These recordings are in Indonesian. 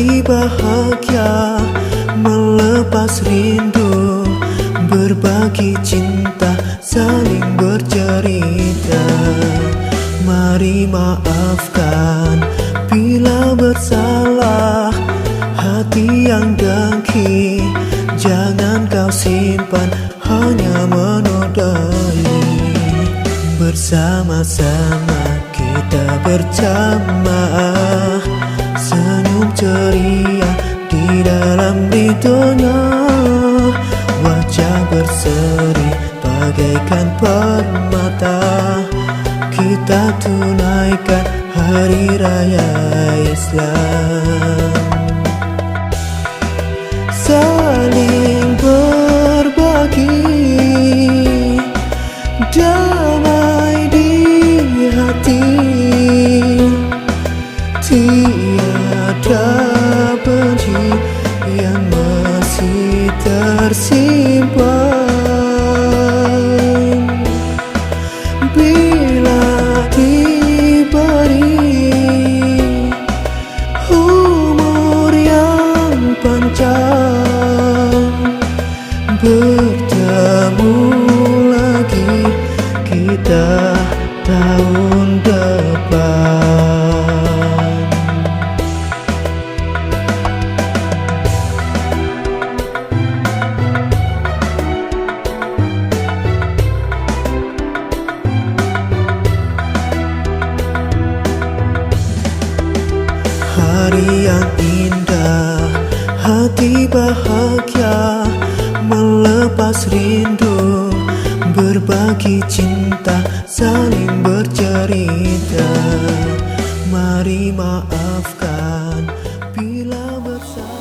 hati bahagia, melepas rindu, berbagi cinta, saling bercerita. Mari maafkan bila bersalah, hati yang dengki jangan kau simpan, hanya menodai. Bersama-sama kita berjamaah, senyum ceria di dalam ridhonya, wajah berseri bagaikan permata. Kita tunaikan hari raya Islam, saling berbagi, damai di hati, tiada benci yang masih tersimpan. Bila diberi umur yang panjang, bertemu lagi kita tahun depan. Hari yang indah, hati bahagia, melepas rindu, berbagi cinta, saling bercerita. Mari maafkan bila bersalah.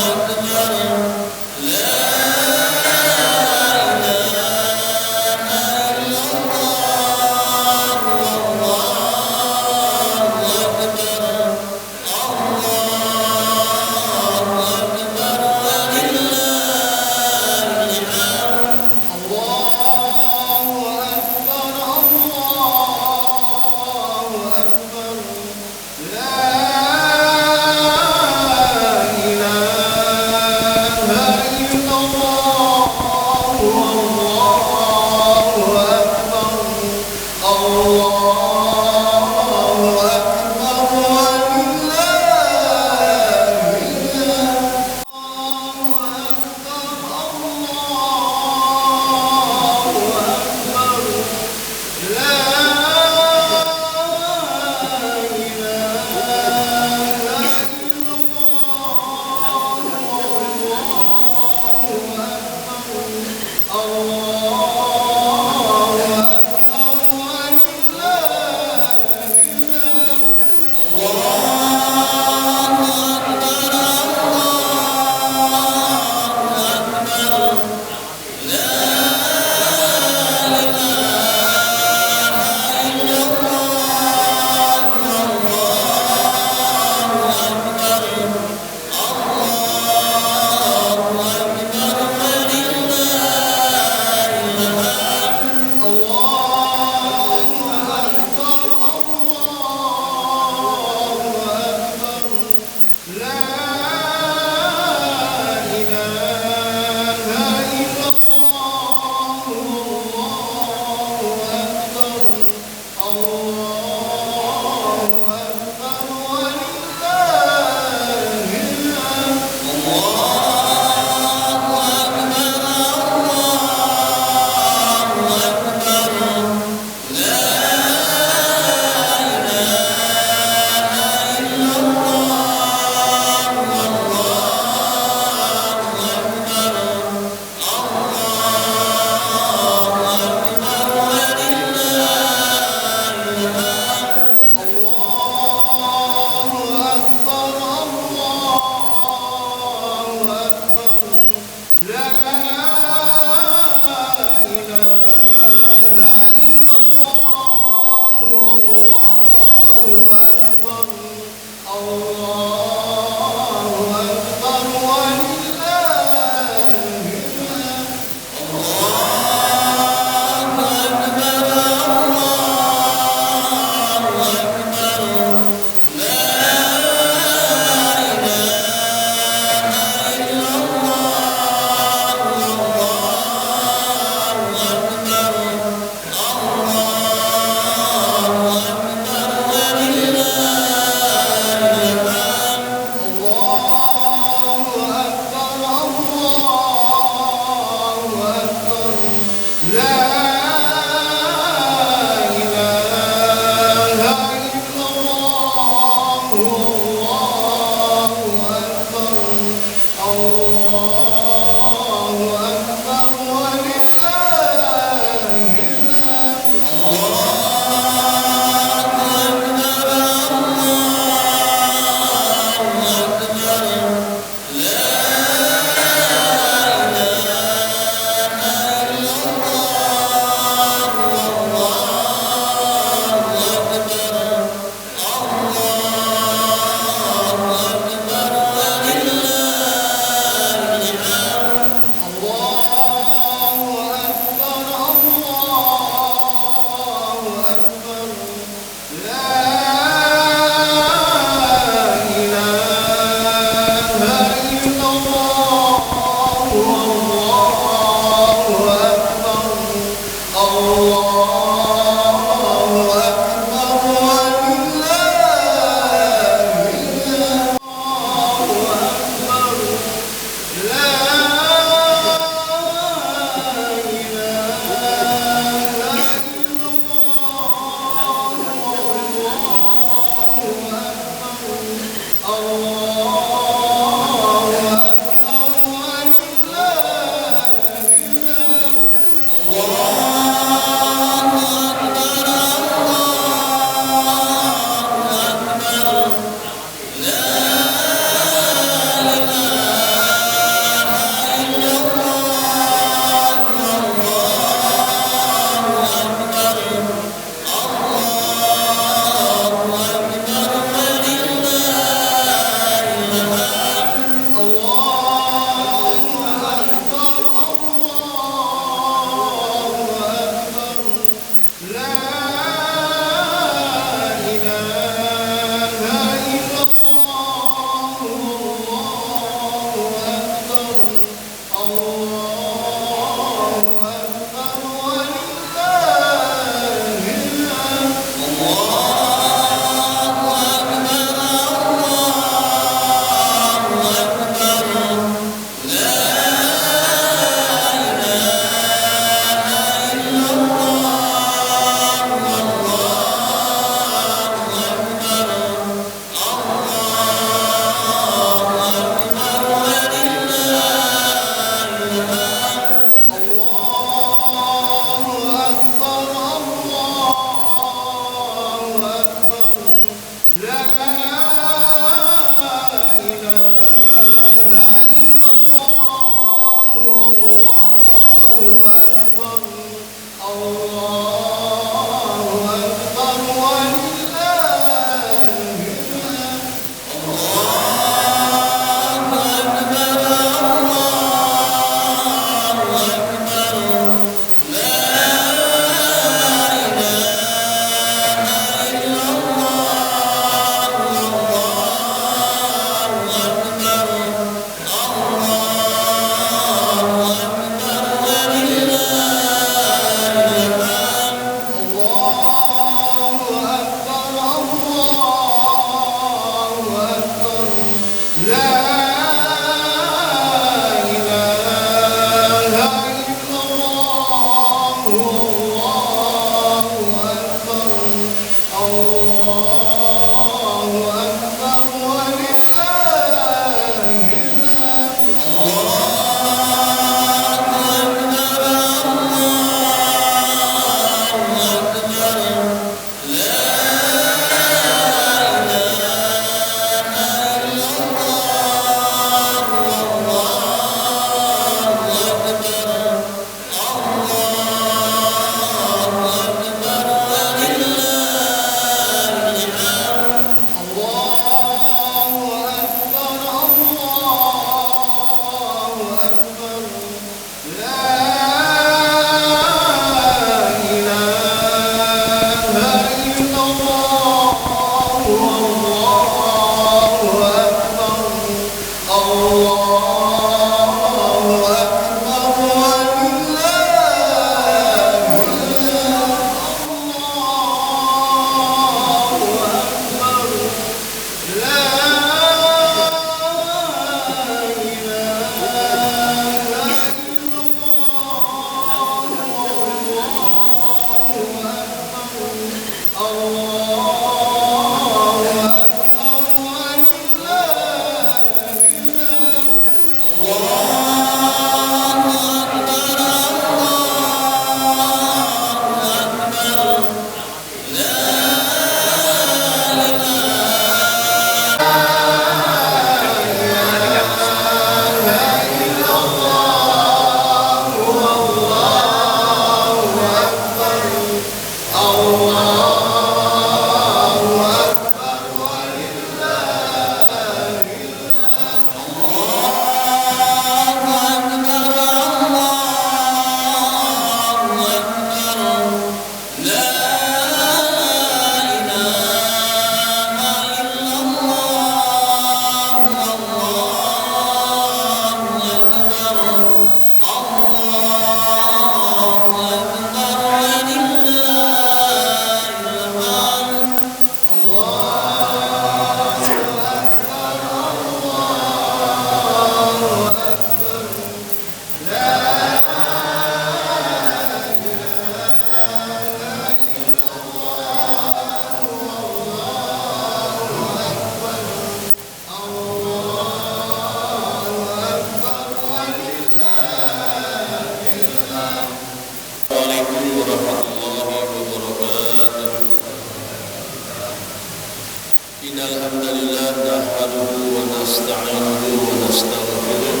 نحمده ونستعينه ونستغفره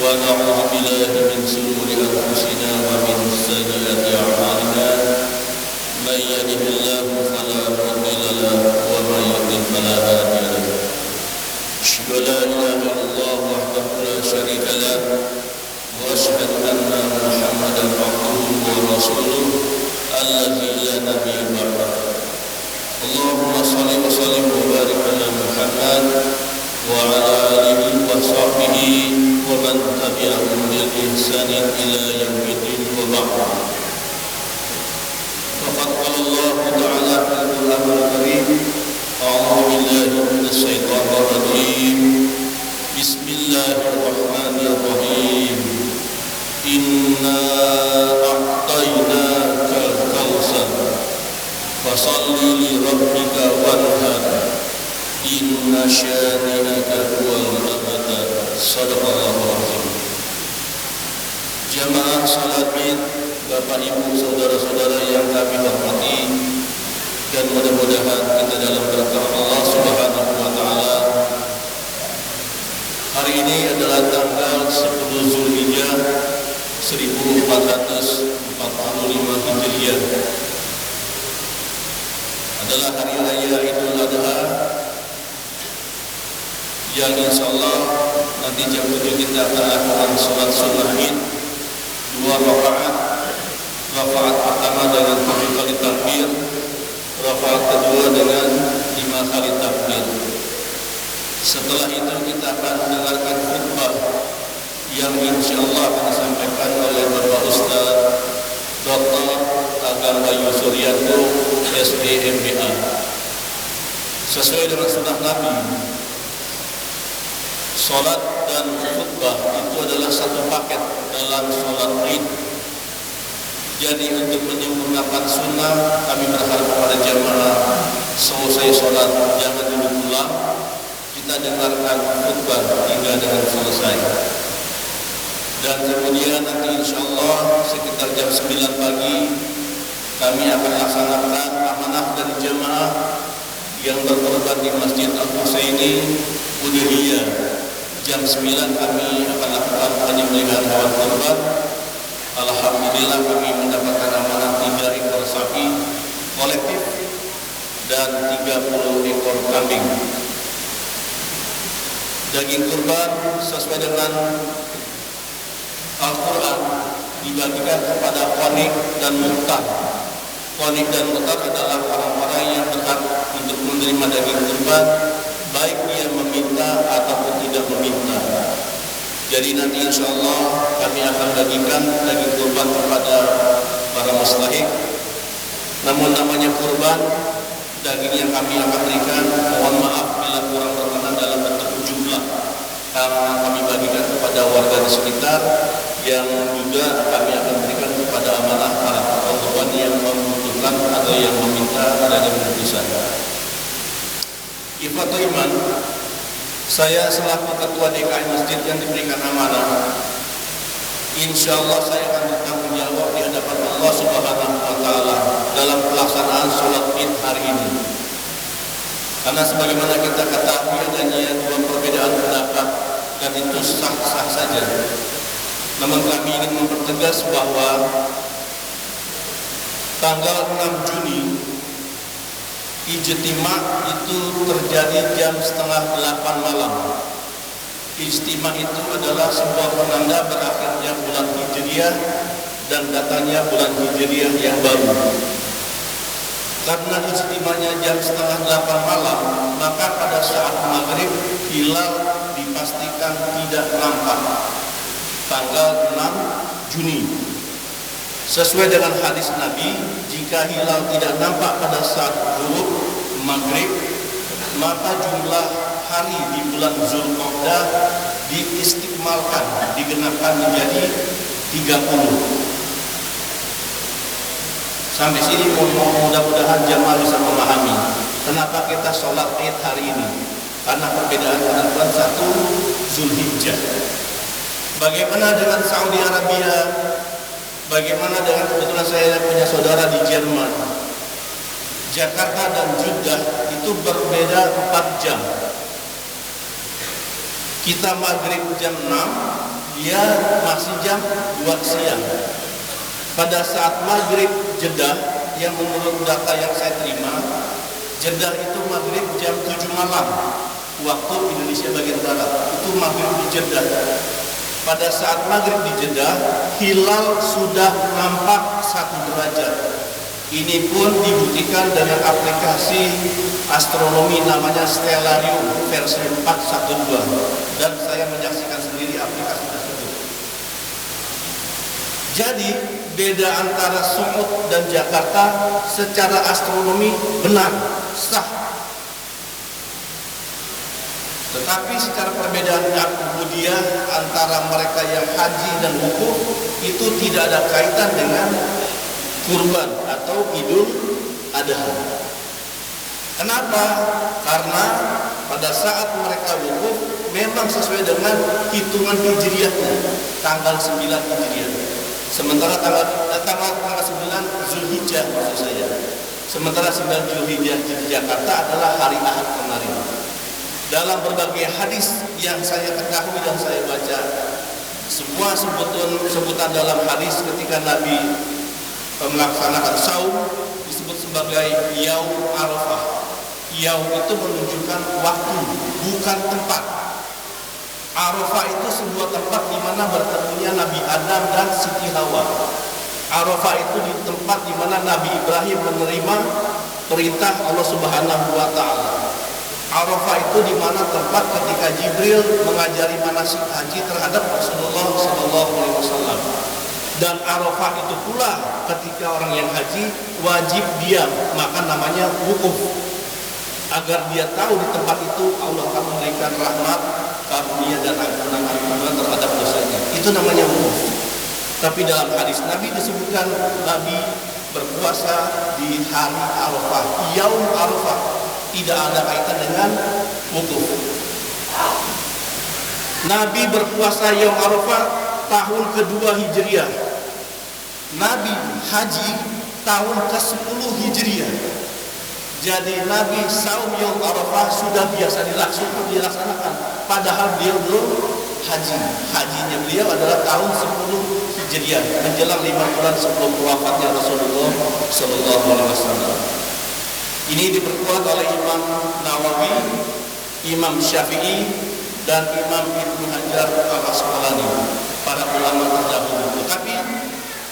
ونعوذ بالله من شرور أنفسنا ومن سيئات أعمالنا من يهده الله فلا مضل له ومن يضلل فلا هادي له أشهد أن لا إله إلا الله وحده لا شريك له وأشهد أن محمدا عبده ورسوله الذي لا نبي بعده اللهم صل وسلم وبارك على محمد وعلى آله وصحبه ومن تبعهم بإحسان إلى يوم الدين وبعد فقد قال الله تعالى في القرآن الكريم أعوذ بالله من الشيطان الرجيم بسم الله الرحمن الرحيم إنا أعطيناك الكوثر فصل لربك وانهر إن شانئك هو الأبتر صدق الله العظيم. Jamaah salat Id, Bapak Ibu, saudara-saudara yang kami hormati, dan mudah-mudahan kita dalam berkah Allah Subhanahu wa taala. Hari ini adalah tanggal 10 Zulhijjah 1445 Hijriah. Adalah hari raya Idul Adha yang insyaallah nanti jam 7 kita akan lakukan sholat sunnah Id 2 rakaat. Rakaat pertama dengan 7 kali takbir, rakaat kedua dengan 5 kali takbir. Setelah itu kita akan mendengarkan khutbah yang insyaallah akan disampaikan oleh Bapak Ustaz Dr. Agam Bayu Suryanto SDMBA. Sesuai dengan sunnah Nabi, sholat dan khutbah itu adalah satu paket dalam sholat Id. Jadi untuk menyempurnakan sunnah, kami berharap kepada jamaah selesai sholat jangan dulu pulang, kita dengarkan khutbah hingga dengan selesai. Dan kemudian nanti insyaallah sekitar jam 9 pagi kami akan laksanakan amanah dari jamaah yang berkorban di Masjid Al-Husaini Udhiyah. Jam 9 kami akan lakukan penyembelihan hewan kurban. Alhamdulillah kami mendapatkan amanah 3 ekor sapi kolektif dan 30 ekor kambing. Daging kurban sesuai dengan Al-Quran dibagikan kepada qanik dan muhtar. Qanik dan muhtar adalah orang-orang yang berhak untuk menerima daging kurban, baik dia meminta ataupun tidak meminta. Jadi nanti insyaallah kami akan bagikan daging kurban kepada para mustahik. Namun namanya kurban, daging yang kami akan berikan, mohon maaf bila kurang berkenan dalam bentuk jumlah, karena kami bagikan kepada warga di sekitar yang juga kami akan berikan kepada amanah para korban yang membutuhkan atau yang meminta adanya keputusan. Ikhwatul iman, saya selaku ketua DKI masjid yang diberikan amanah, insyaallah saya akan bertanggung jawab di hadapan Allah Subhanahu wa taala dalam pelaksanaan sholat Id hari ini. Karena sebagaimana kita ketahui adanya dua perbedaan pendapat dan itu sah-sah saja. Namun kami ingin mempertegas bahwa tanggal 6 Juni Ijtima itu terjadi jam setengah 8 malam. Ijtima itu adalah sebuah penanda berakhirnya bulan Hijriah dan datangnya bulan Hijriah yang baru. Karena ijtimanya jam setengah 8 malam, maka pada saat maghrib hilal dipastikan tidak nampak tanggal 6 Juni. Sesuai dengan hadis Nabi, jika hilal tidak nampak pada saat ghurub maghrib, maka jumlah hari di bulan Zulqa'dah diistiqmalkan, digenapkan menjadi 30. Sampai sini mudah-mudahan jamaah bisa memahami kenapa kita sholat Id hari ini. Karena perbedaan penentuan 1 Zulhijjah. Bagaimana dengan Saudi Arabia? Bagaimana dengan, kebetulan saya punya saudara di Jerman. Jakarta dan Jeddah itu berbeda 4 jam. Kita maghrib jam 6, dia masih jam 2 siang. Pada saat maghrib Jeddah, yang menurut data yang saya terima, Jeddah itu maghrib jam 7 malam waktu Indonesia bagian barat. Itu maghrib di Jeddah. Pada saat maghrib di Jeddah, hilal sudah nampak 1 derajat. Ini pun dibuktikan dengan aplikasi astronomi namanya Stellarium versi 412, dan saya menyaksikan sendiri aplikasi tersebut. Jadi beda antara Sumut dan Jakarta secara astronomi benar, sah. Tetapi secara perbedaan akubudiyah antara mereka yang haji dan wukuf itu tidak ada kaitan dengan kurban atau Idul Adha. Kenapa? Karena pada saat mereka wukuf memang sesuai dengan hitungan hijriahnya, tanggal 9 hijriah. Sementara tanggal 9 Zulhijjah maksud saya. Sementara 9 Zulhijjah di Jakarta adalah hari Ahad kemarin. Dalam berbagai hadis yang saya ketahui dan saya baca, semua sebutan dalam hadis ketika Nabi melaksanakan saum disebut sebagai Yaum Arafah. Yaum itu menunjukkan waktu, bukan tempat. Arafah itu sebuah tempat di mana bertemunya Nabi Adam dan Siti Hawa. Arafah itu di tempat di mana Nabi Ibrahim menerima perintah Allah Subhanahu wa taala. Arafah itu di mana tempat ketika Jibril mengajari manasik haji terhadap Rasulullah SAW. Dan Arafah itu pula ketika orang yang haji wajib diam, maka namanya wukuf. Agar dia tahu di tempat itu Allah akan memberikan rahmat, karunia dan ampunan terhadap dosanya. Itu namanya wukuf. Tapi dalam hadis Nabi disebutkan Nabi berpuasa di hari Arafah, Yaum Arafah. Tidak ada kaitan dengan wukuf. Nabi berpuasa Yaum Arafah tahun kedua Hijriah. Nabi haji tahun ke-10 Hijriah. Jadi Nabi saum Yaum Arafah sudah biasa dilaksanakan. Padahal beliau belum haji. Hajinya beliau adalah tahun 10 Hijriah, menjelang 5 bulan sebelum wafatnya Rasulullah SAW. Ini diperkuat oleh Imam Nawawi, Imam Syafi'i, dan Imam Ibnu Hajar al-Asqalani, para ulama terdahulu. Tetapi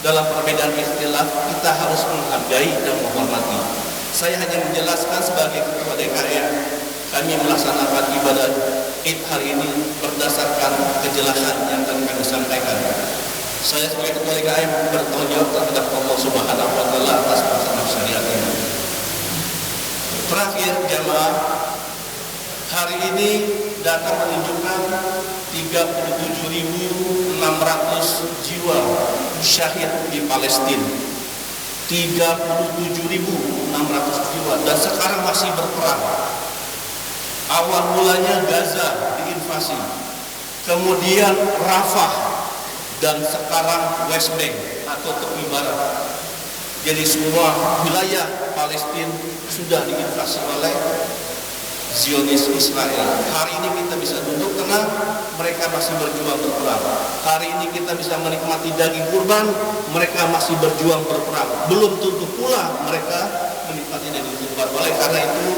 dalam perbedaan istilah kita harus menghargai dan menghormati. Saya hanya menjelaskan sebagai ketua DKM, kami melaksanakan ibadah Id hari ini berdasarkan kejelasan yang akan kami sampaikan. Saya sebagai ketua DKM bertanggung jawab terhadap Allah Subhanahu wa taala atas pelaksanaan syariat ini. Terakhir jamaah, hari ini data menunjukkan 37.600 jiwa syahid di Palestina. 37.600 jiwa, dan sekarang masih berperang. Awal mulanya Gaza diinvasi, kemudian Rafah, dan sekarang West Bank atau tepi barat. Jadi semua wilayah Palestina sudah diinvasi oleh Zionis Israel. Hari ini kita bisa duduk tenang, mereka masih berjuang berperang. Hari ini kita bisa menikmati daging kurban, mereka masih berjuang berperang. Belum tentu pula mereka menikmati daging kurban. Oleh karena itu,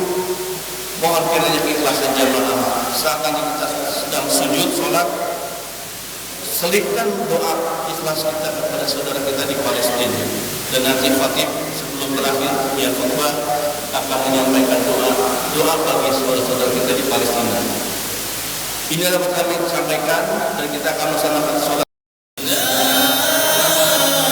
mohon kiranya keikhlasan jamaah. Saat ini kita sedang sujud sholat, selipkan doa ikhlas kita kepada saudara kita di Palestina. Dan nanti Fatih sebelum berakhir ya khutbah akan menyampaikan doa bagi saudara-saudara kita di Palestina. Ini dapat kami sampaikan dan kita akan melaksanakan sholat. La ilaha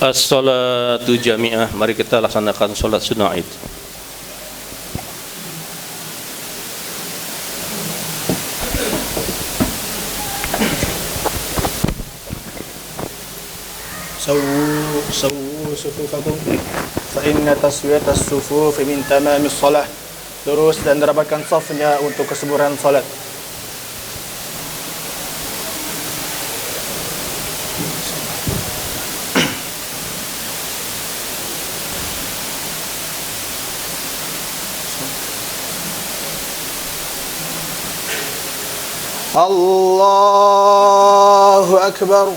As-salatu jami'ah. Mari kita laksanakan salat sunnah Id. سووا صفوفكم فإن تسوية الصفوف من تمام الصلاة. Lurus dan rapatkan safnya untuk kesempurnaan salat. Allahu Akbar.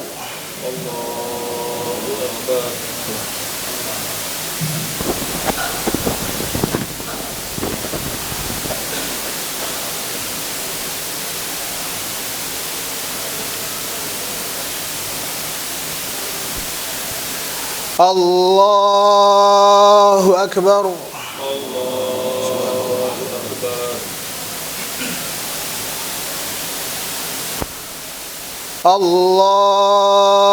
Allahu Akbar. Allahu Akbar.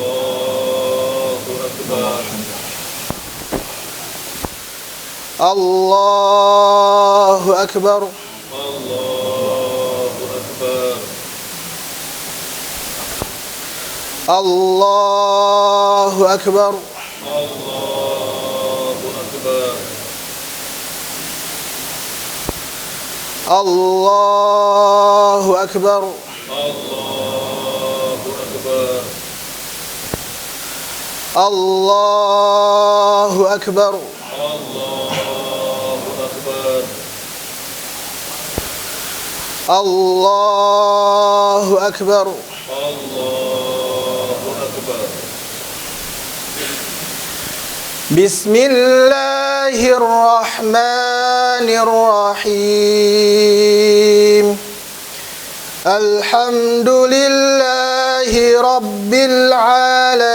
Allahu Akbar. Allahu Akbar. Allahu Akbar. Allahu Akbar. Allahu Akbar. Bismillahirrahmanirrahim. Alhamdulillahi Rabbil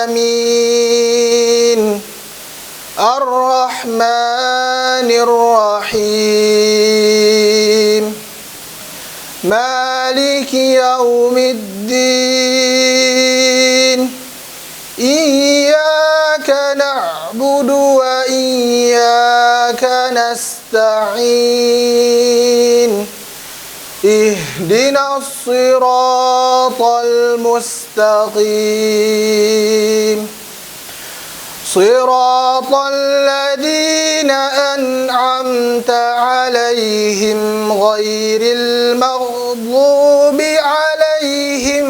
alamin. Ar-Rahmanir-Rahim. Maliki yaumiddin. Iyyaka na'budu wa iyyaka nasta'in. Ihdinas siratal mustaqim. Siratal ladzina an'amta 'alaihim ghairil maghdubi 'alaihim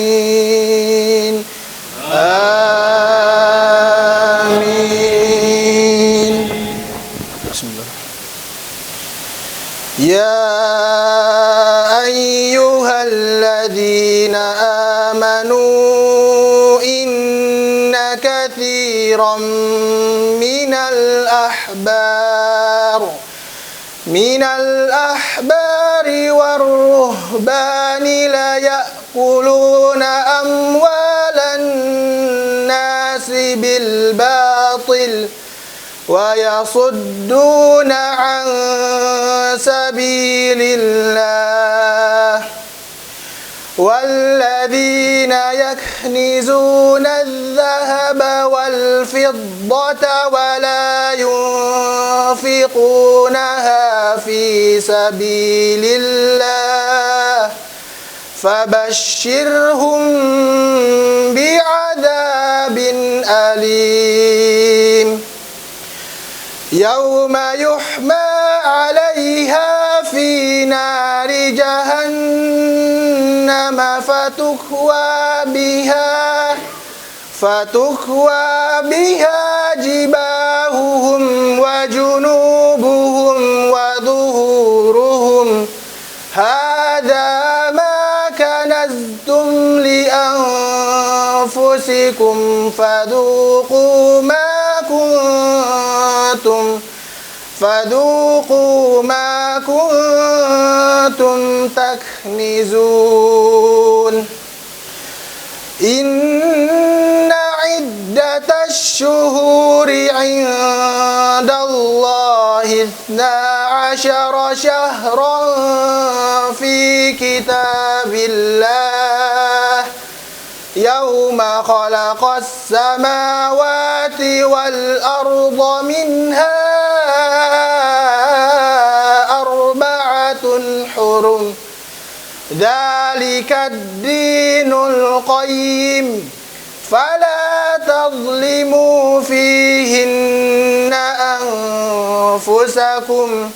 waladdallin. Amin. Bismillah. Ya ayyuhalladzina amanu inna katsiran minal ahbari war-ruhbani la ya'kuluna amwalan nasi bil batil wa yasudduna an sabilillah. والذين يكنزون الذهب والفضة ولا ينفقونها في سبيل الله فبشرهم بعذاب أليم. يوم يحمى عليها في نار جهنم فتكوى بها جباههم وجنوبهم وظهورهم هذا ما كنزتم لأنفسكم فذوقوا ما كنتم تكنزون. إن عدة الشهور عند الله 12 عشر شهرا في كتاب الله يوم خلق السماوات والأرض منها أربعة حرم ذلك الدين القيم فلا تظلموا فيهن أنفسكم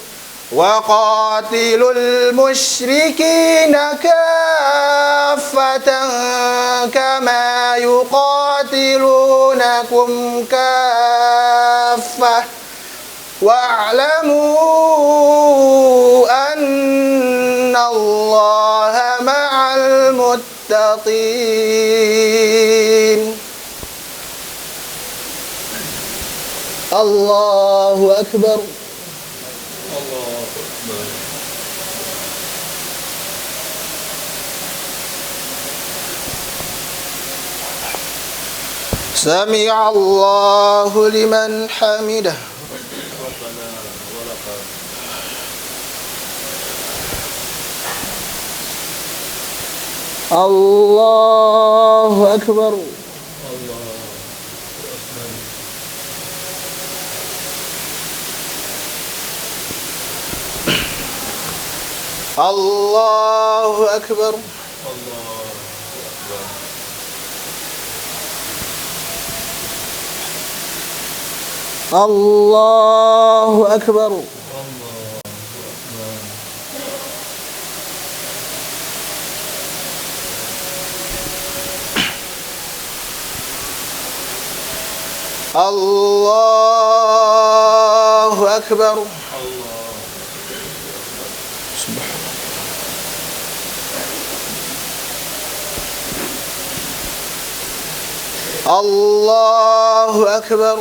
وقاتلوا المشركين كافة كما يقاتلونكم كافة واعلموا أن الله مع المتقين. الله أكبر. سمع الله لمن حمده. الله أكبر. الله أكبر. الله أكبر. الله أكبر.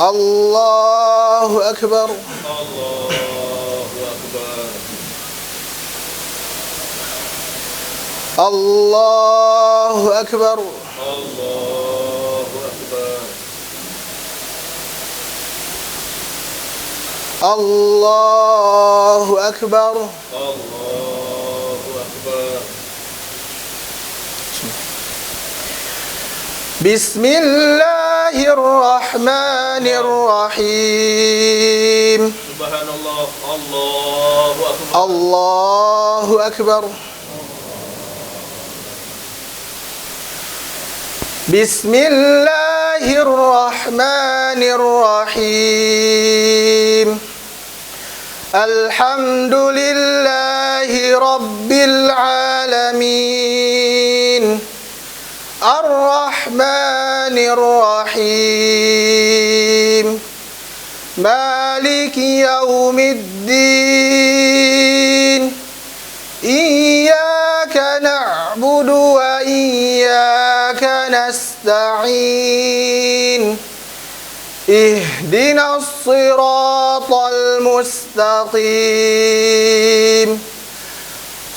الله أكبر. الله أكبر. الله أكبر. الله أكبر. بسم الله الرحمن الرحيم. سبحان الله. الله أكبر. الله أكبر. بسم الله الرحمن الرحيم. الحمد لله رب العالمين الرحمن الرحيم مالك يوم الدين إياك نعبد وإياك نستعين اهدنا الصراط المستقيم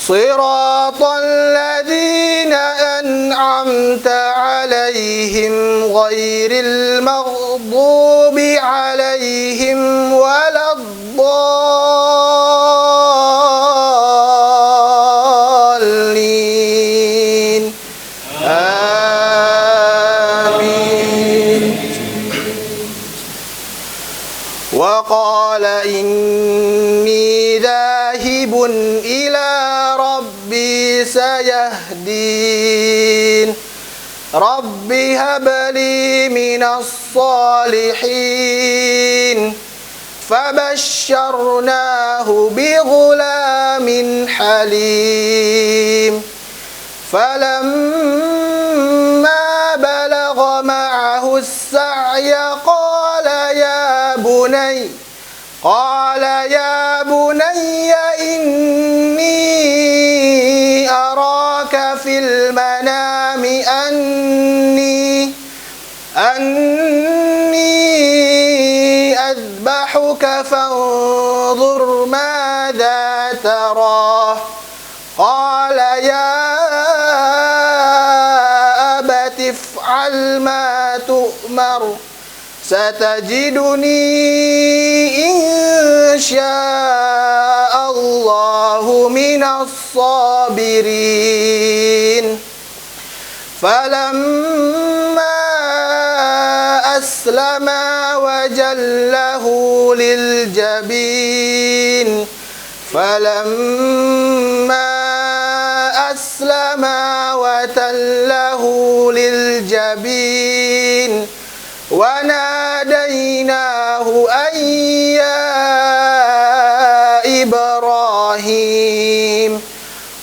صراط الذين أنعمت عليهم غير المغضوب عليهم ولا الضالين آمين. وقال إني ذاهب إلى ربي سيهدين رب هب لي من الصالحين فبشرناه بغلام حليم فلما بلغ معه السعي قال يا بني إني أراك في المنام أني أذبحك فانظر ماذا ترى قال يا أبت افعل ما تؤمر أحمر ستجدني إن شاء الله من الصابرين فلما أسلما وجله للجبين وتله للجبين وناديناه أن يا إبراهيم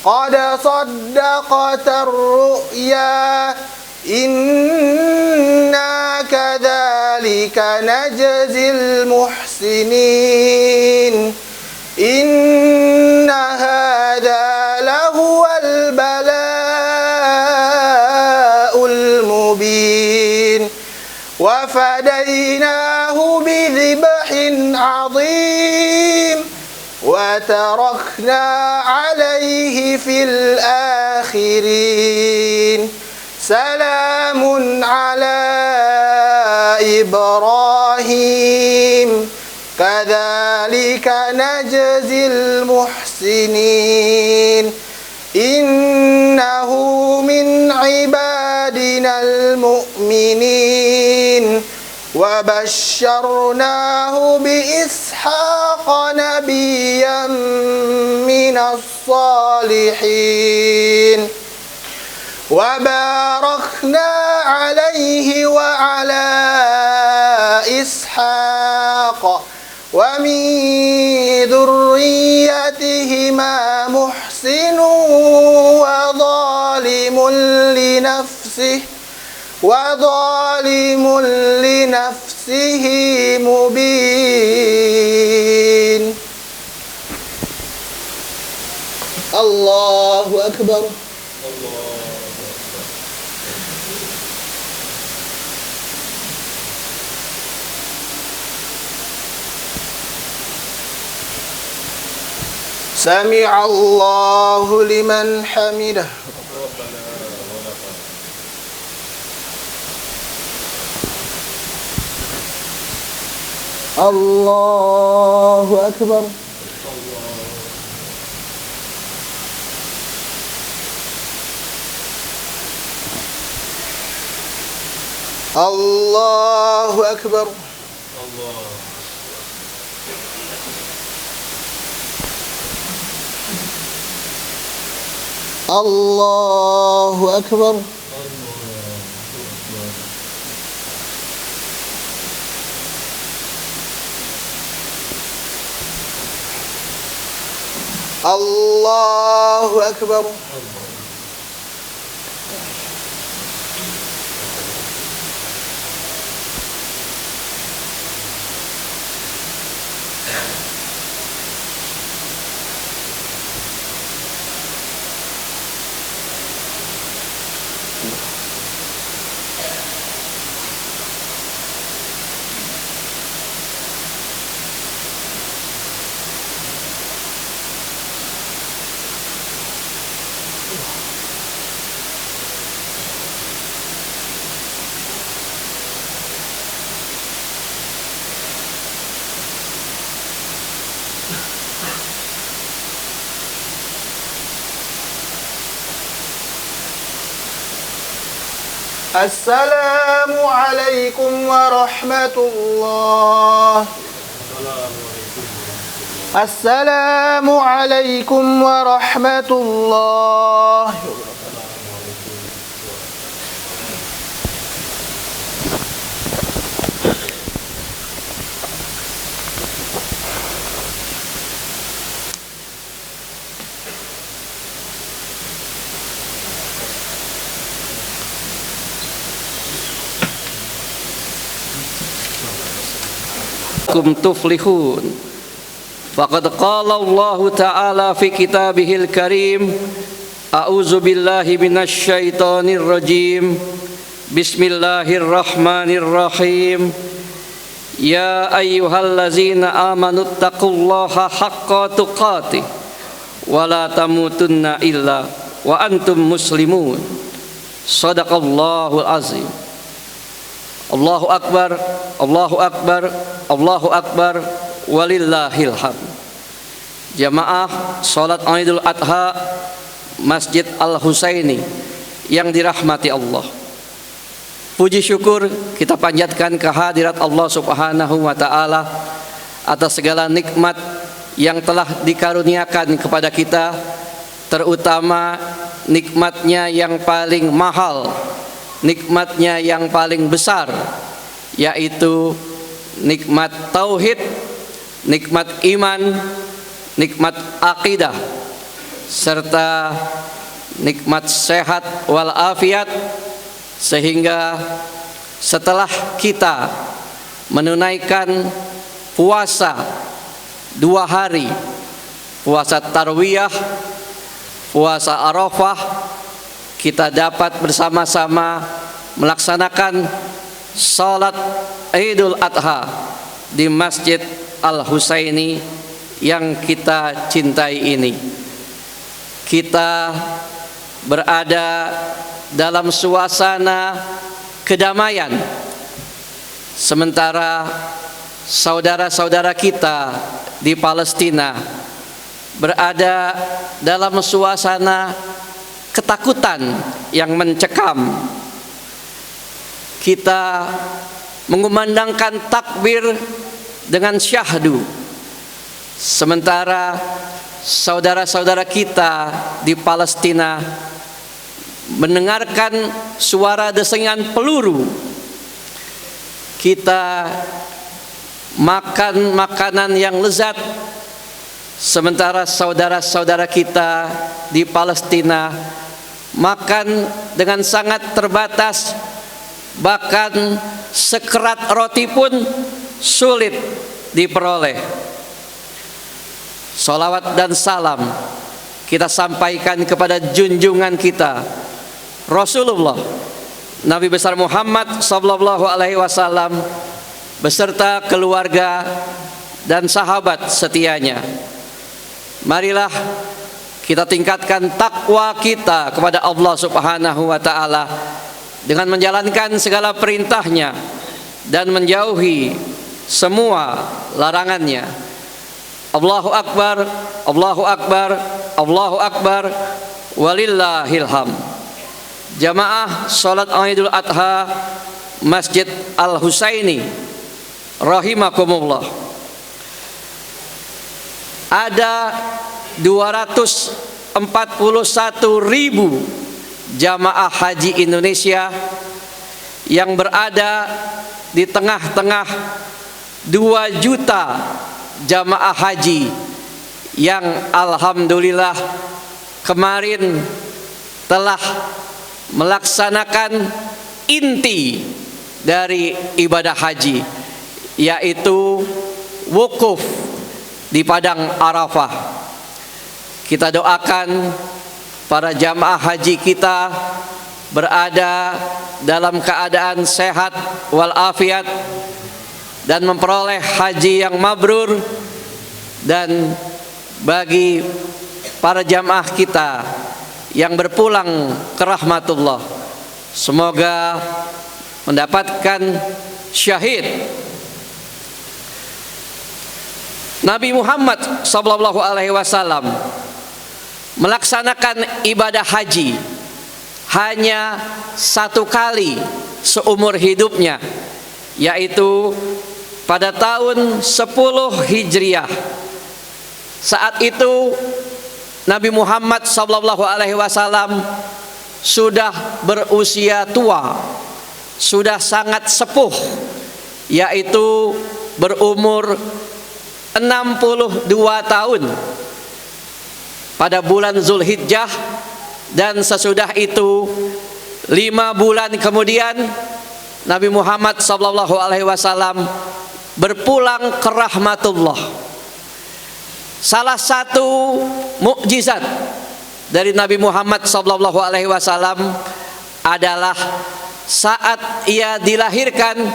قد صدقت الرؤيا إنا كذلك نجزي المحسنين إن هذا لهو البلاء المبين وفديناه بذبح عظيم وتركنا عليه في الآخرين سلام على إبراهيم كذلك نجزي المحسنين إنه من عبادنا المؤمنين وبشرناه بإسحاق نبيا من الصالحين وباركنا عليه وعلى إسحاق ومن ذريتهما محسن وظالم لنفسه مبين. الله أكبر. سمع الله لمن حمده. الله أكبر. الله أكبر. الله أكبر. الله أكبر. السلام عليكم ورحمة الله. السلام عليكم ورحمة الله. تفلحون فقد قال الله تعالى في كتابه الكريم أعوذ بالله من الشيطان الرجيم بسم الله الرحمن الرحيم يا أيها الذين آمنوا اتقوا الله حق تقاته ولا تموتن إلا وأنتم مسلمون صدق الله العظيم. Allahu Akbar, Allahu Akbar, Allahu Akbar, walillahil hamd. Jamaah salat Idul Adha Masjid Al-Husaini yang dirahmati Allah, puji syukur kita panjatkan kehadirat Allah Subhanahu wa taala atas segala nikmat yang telah dikaruniakan kepada kita, terutama nikmatnya yang paling mahal, nikmatnya yang paling besar, yaitu nikmat tauhid, nikmat iman, nikmat akidah, serta nikmat sehat walafiat, sehingga setelah kita menunaikan puasa 2 hari, puasa Tarwiyah, puasa Arafah, kita dapat bersama-sama melaksanakan salat Idul Adha di Masjid Al-Husaini yang kita cintai ini. Kita berada dalam suasana kedamaian, sementara saudara-saudara kita di Palestina berada dalam suasana ketakutan yang mencekam. Kita mengumandangkan takbir dengan syahdu, sementara saudara-saudara kita di Palestina mendengarkan suara desingan peluru. Kita makan makanan yang lezat, sementara saudara-saudara kita di Palestina makan dengan sangat terbatas, bahkan sekerat roti pun sulit diperoleh. Salawat dan salam kita sampaikan kepada junjungan kita Rasulullah Nabi besar Muhammad sallallahu alaihi wasallam beserta keluarga dan sahabat setianya. Marilah kita tingkatkan takwa kita kepada Allah Subhanahu wa taala dengan menjalankan segala perintahnya dan menjauhi semua larangannya. Allahu Akbar, Allahu Akbar, Allahu Akbar, walillahil hamd. Jamaah salat Idul Adha Masjid Al-Husaini rahimakumullah. Ada 241.000 jamaah haji Indonesia yang berada di tengah-tengah 2 juta jamaah haji yang alhamdulillah kemarin telah melaksanakan inti dari ibadah haji, yaitu wukuf di padang Arafah. Kita doakan para jamaah haji kita berada dalam keadaan sehat walafiat dan memperoleh haji yang mabrur, dan bagi para jamaah kita yang berpulang ke rahmatullah, semoga mendapatkan syahid. Nabi Muhammad sallallahu alaihi wasallam melaksanakan ibadah haji hanya 1 kali seumur hidupnya, yaitu pada tahun 10 Hijriah. Saat itu Nabi Muhammad sallallahu alaihi wasallam sudah berusia tua, sudah sangat sepuh, yaitu berumur 62 tahun pada bulan Zulhijjah, dan sesudah itu 5 bulan kemudian Nabi Muhammad sallallahu alaihi wasallam berpulang ke rahmatullah. Salah satu mukjizat dari Nabi Muhammad sallallahu alaihi wasallam adalah saat ia dilahirkan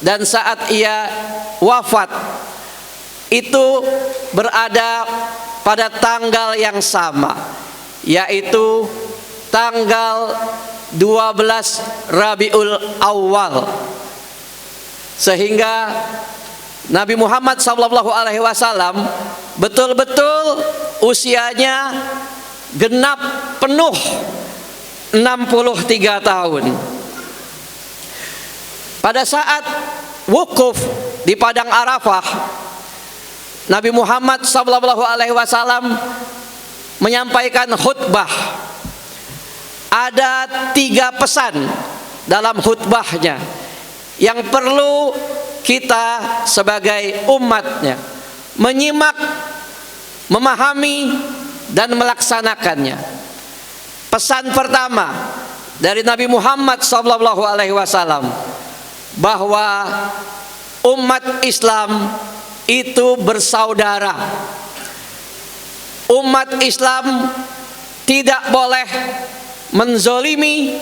dan saat ia wafat, itu berada pada tanggal yang sama, yaitu tanggal 12 Rabiul Awal sehingga Nabi Muhammad SAW betul-betul usianya genap penuh 63 tahun. Pada saat wukuf di padang Arafah, Nabi Muhammad SAW menyampaikan khutbah. Ada 3 pesan dalam khutbahnya yang perlu kita sebagai umatnya menyimak, memahami, dan melaksanakannya. Pesan pertama dari Nabi Muhammad SAW bahwa umat Islam itu bersaudara. Umat Islam tidak boleh menzolimi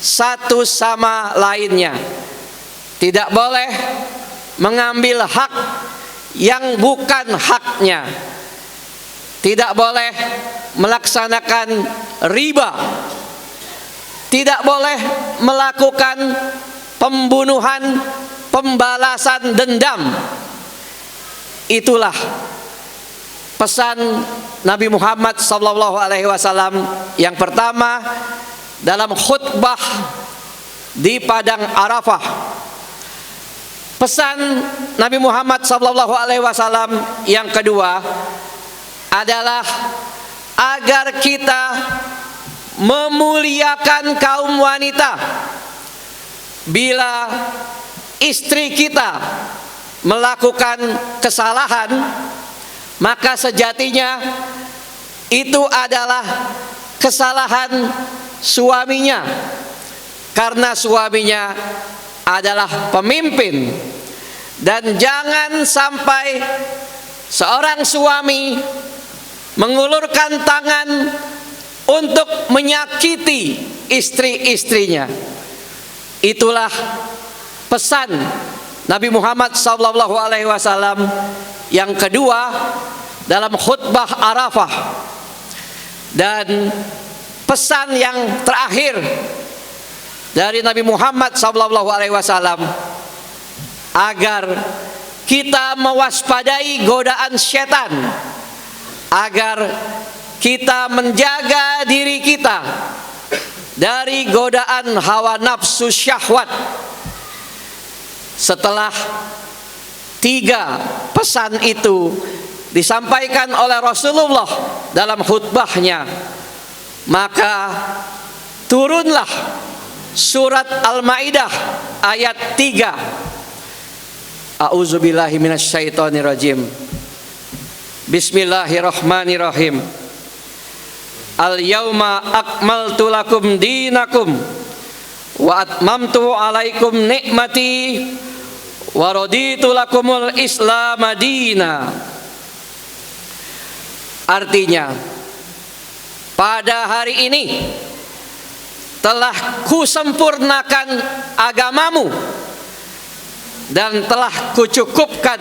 satu sama lainnya, tidak boleh mengambil hak yang bukan haknya, tidak boleh melaksanakan riba, tidak boleh melakukan pembunuhan, pembalasan dendam. Itulah pesan Nabi Muhammad SAW yang pertama dalam khutbah di padang Arafah. Pesan Nabi Muhammad SAW yang kedua adalah agar kita memuliakan kaum wanita. Bila istri kita melakukan kesalahan, maka sejatinya itu adalah kesalahan suaminya, karena suaminya adalah pemimpin. Dan jangan sampai seorang suami mengulurkan tangan untuk menyakiti istri-istrinya. Itulah pesan Nabi Muhammad SAW yang kedua dalam khutbah Arafah. Dan pesan yang terakhir dari Nabi Muhammad SAW agar kita mewaspadai godaan setan, agar kita menjaga diri kita dari godaan hawa nafsu syahwat. Setelah 3 pesan itu disampaikan oleh Rasulullah dalam khutbahnya, maka turunlah surat Al-Maidah ayat 3. A'udzubillahi minasyaitonirrajim. Bismillahirrahmanirrahim. Al-yauma akmaltu lakum dinakum wa atmamtu alaikum nikmati wa raditu lakumul Islam madina. Artinya, pada hari ini telah kusempurnakan agamamu dan telah kucukupkan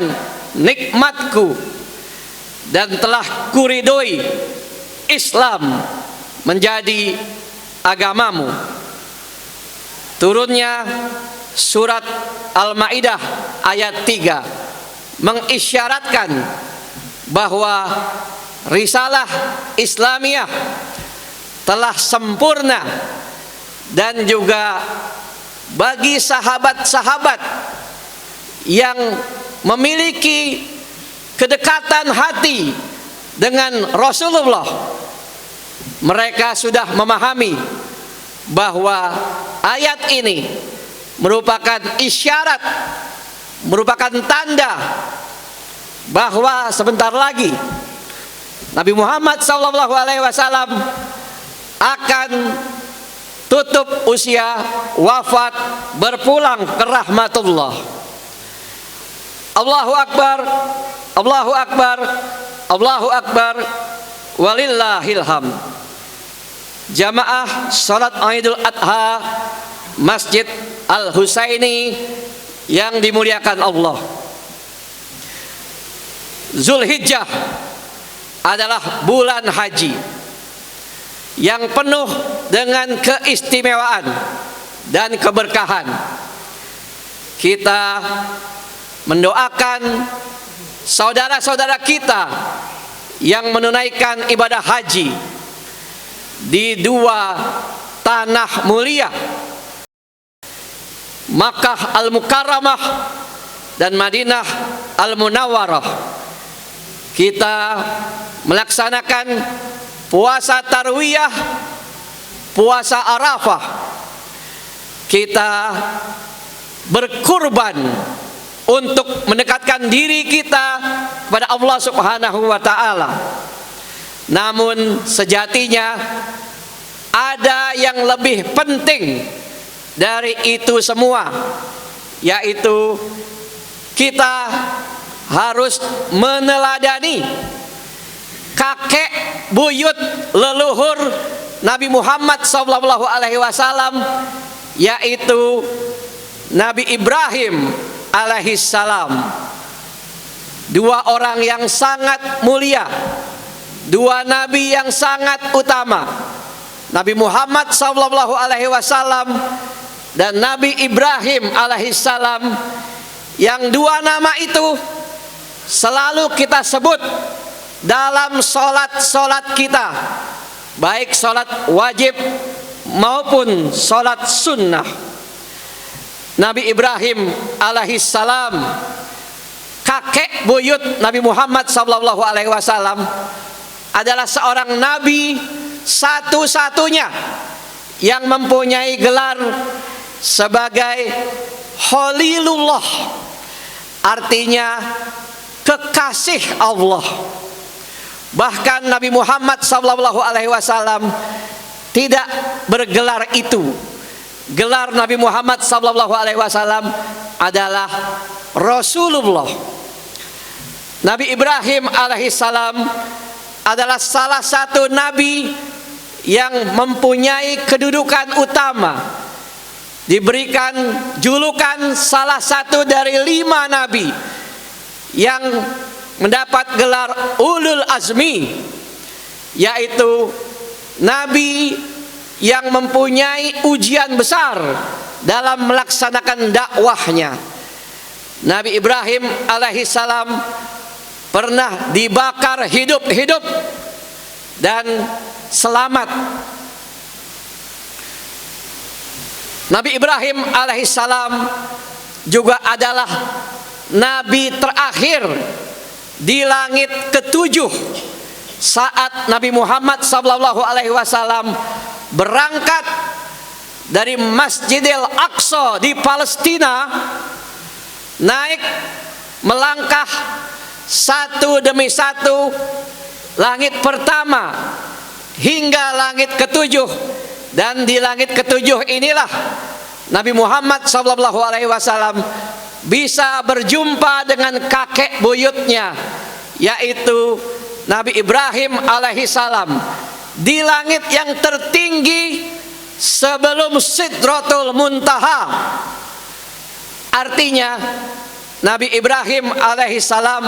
nikmatku dan telah kuridhoi Islam menjadi agamamu. Turunnya surat Al-Maidah ayat 3 mengisyaratkan bahwa risalah Islamiyah telah sempurna, dan juga bagi sahabat-sahabat yang memiliki kedekatan hati dengan Rasulullah, mereka sudah memahami bahwa ayat ini merupakan isyarat, merupakan tanda bahwa sebentar lagi Nabi Muhammad SAW akan tutup usia, wafat, berpulang ke rahmatullah. Allahu Akbar, Allahu Akbar, Allahu Akbar, walillahil hamd. Jamaah salat Idul Adha Masjid Al-Husaini yang dimuliakan Allah, Zulhijjah adalah bulan haji yang penuh dengan keistimewaan dan keberkahan. kita mendoakan saudara-saudara kita yang menunaikan ibadah haji di dua tanah mulia, Makkah Al-Mukarramah dan Madinah Al-Munawwarah. Kita melaksanakan puasa Tarwiyah, puasa Arafah. Kita berkurban untuk mendekatkan diri kita kepada Allah Subhanahu wa taala. Namun sejatinya ada yang lebih penting dari itu semua, yaitu kita harus meneladani kakek buyut leluhur Nabi Muhammad SAW, yaitu Nabi Ibrahim alaihissalam. Dua orang yang sangat mulia, dua nabi yang sangat utama, Nabi Muhammad SAW dan Nabi Ibrahim alaihissalam, yang dua nama itu selalu kita sebut dalam solat-solat kita, baik solat wajib maupun solat sunnah. Nabi Ibrahim alaihissalam, kakek buyut Nabi Muhammad SAW, adalah seorang nabi satu-satunya yang mempunyai gelar sebagai Khalilullah, artinya kekasih Allah. Bahkan Nabi Muhammad SAW tidak bergelar itu. Gelar Nabi Muhammad SAW adalah Rasulullah. Nabi Ibrahim alaihissalam adalah salah satu nabi yang mempunyai kedudukan utama, diberikan julukan salah satu dari 5 nabi yang mendapat gelar ulul azmi, yaitu nabi yang mempunyai ujian besar dalam melaksanakan dakwahnya. Nabi Ibrahim alaihissalam pernah dibakar hidup-hidup dan selamat. Nabi Ibrahim alaihissalam juga adalah nabi terakhir di langit ke-7 saat Nabi Muhammad SAW berangkat dari Masjidil Aqsa di Palestina, naik melangkah satu demi satu langit pertama hingga langit ke-7, dan di langit ke-7 inilah Nabi Muhammad SAW bisa berjumpa dengan kakek buyutnya, yaitu Nabi Ibrahim alaihissalam, di langit yang tertinggi sebelum Sidratul Muntaha. Artinya Nabi Ibrahim alaihissalam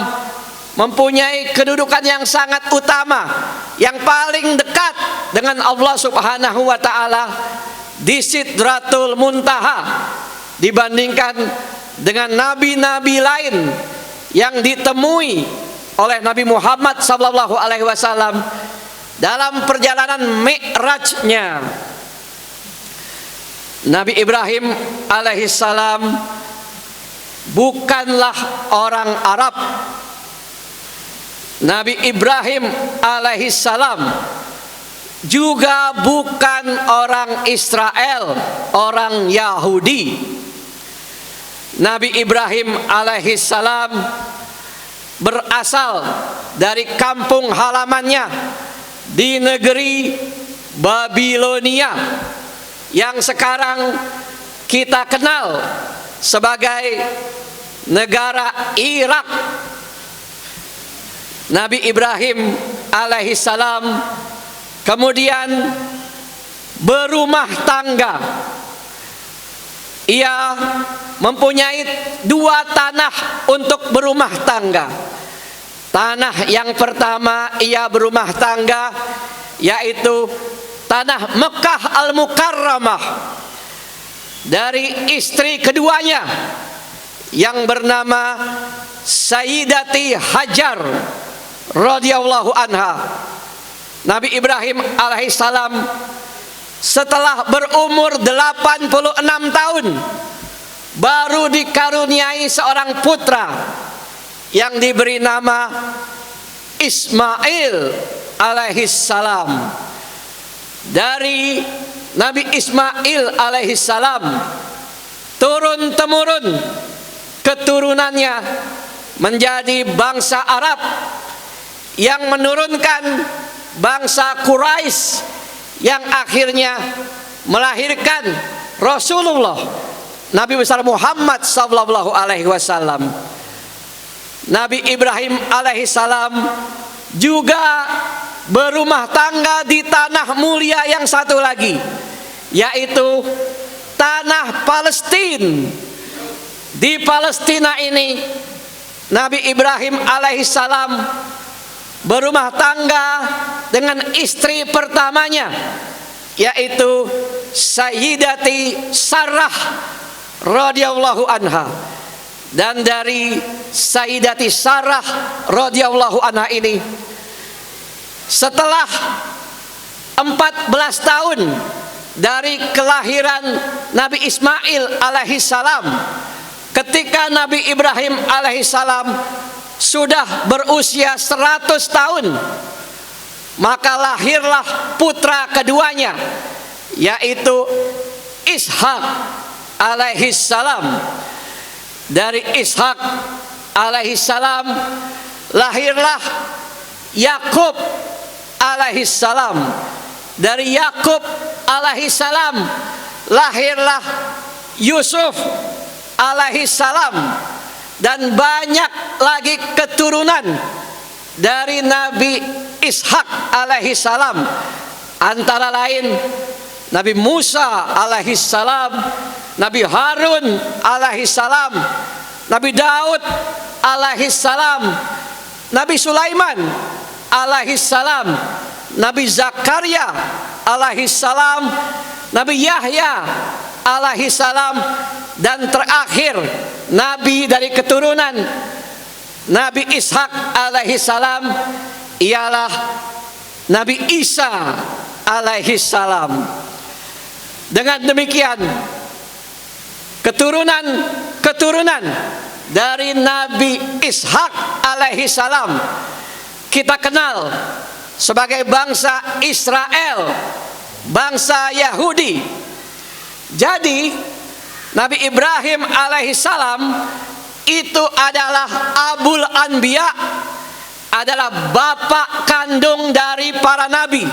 mempunyai kedudukan yang sangat utama, yang paling dekat dengan Allah Subhanahu wa taala di Sidratul Muntaha dibandingkan dengan nabi-nabi lain yang ditemui oleh Nabi Muhammad SAW dalam perjalanan Mi'rajnya. Nabi Ibrahim alaihissalam bukanlah orang Arab. Nabi Ibrahim alaihissalam juga bukan orang Israel, orang Yahudi. Nabi Ibrahim alaihissalam berasal dari kampung halamannya di negeri Babilonia yang sekarang kita kenal sebagai negara Irak. Nabi Ibrahim alaihissalam kemudian berumah tangga. Ia mempunyai 2 tanah untuk berumah tangga. Tanah yang pertama ia berumah tangga yaitu tanah Makkah Al-Mukarramah dari istri keduanya, yang bernama Sayyidati Hajar radhiyallahu anha. Nabi Ibrahim alaihissalam setelah berumur 86 tahun baru dikaruniai seorang putra yang diberi nama Ismail alaihissalam. Dari Nabi Ismail alaihissalam turun-temurun keturunannya menjadi bangsa Arab yang menurunkan bangsa Quraisy yang akhirnya melahirkan Rasulullah Nabi besar Muhammad sallallahu alaihi wasallam. Nabi Ibrahim alaihissalam juga berumah tangga di tanah mulia yang satu lagi, yaitu tanah Palestina. Di Palestina ini Nabi Ibrahim alaihissalam berumah tangga dengan istri pertamanya, yaitu Sayyidati Sarah radhiyallahu anha. Dan dari Sayyidati Sarah radhiyallahu anha ini, setelah 14 tahun dari kelahiran Nabi Ismail alaihissalam, ketika Nabi Ibrahim alaihissalam sudah berusia 100 tahun, maka lahirlah putra keduanya, yaitu Ishak alaihissalam. Dari Ishak alaihissalam lahirlah Yakub alaihissalam. Dari Yakub alaihissalam lahirlah Yusuf alaihissalam, dan banyak lagi keturunan dari Nabi Ishak alaihissalam, antara lain Nabi Musa alaihissalam, Nabi Harun alaihissalam, Nabi Daud alaihissalam, Nabi Sulaiman alaihissalam, Nabi Zakaria alaihissalam, Nabi Yahya alaihissalam, dan terakhir Nabi dari keturunan Nabi Ishak alaihissalam ialah Nabi Isa alaihissalam. Dengan demikian, keturunan dari Nabi Ishak alaihissalam kita kenal sebagai bangsa Israel, bangsa Yahudi. Jadi Nabi Ibrahim alaihissalam itu adalah Abul Anbiya, adalah bapak kandung dari para nabi.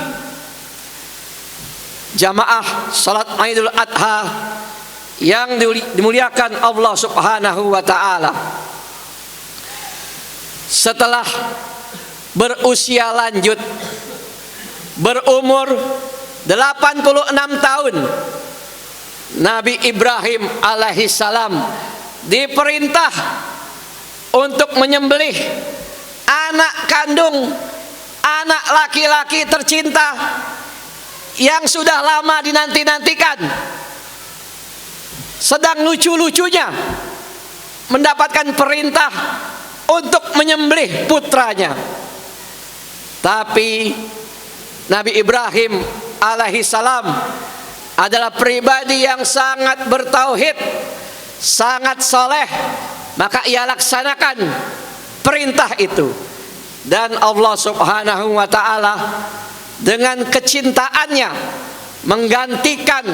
Jamaah salat Idul Adha yang dimuliakan Allah Subhanahu wa taala, setelah berusia lanjut berumur 86 tahun, Nabi Ibrahim alaihissalam diperintah untuk menyembelih anak kandung, anak laki-laki tercinta yang sudah lama dinanti-nantikan, sedang lucu-lucunya mendapatkan perintah untuk menyembelih putranya. Tapi Nabi Ibrahim alaihissalam adalah pribadi yang sangat bertauhid, sangat soleh, maka ia laksanakan perintah itu. Dan Allah Subhanahu wa ta'ala dengan kecintaannya menggantikan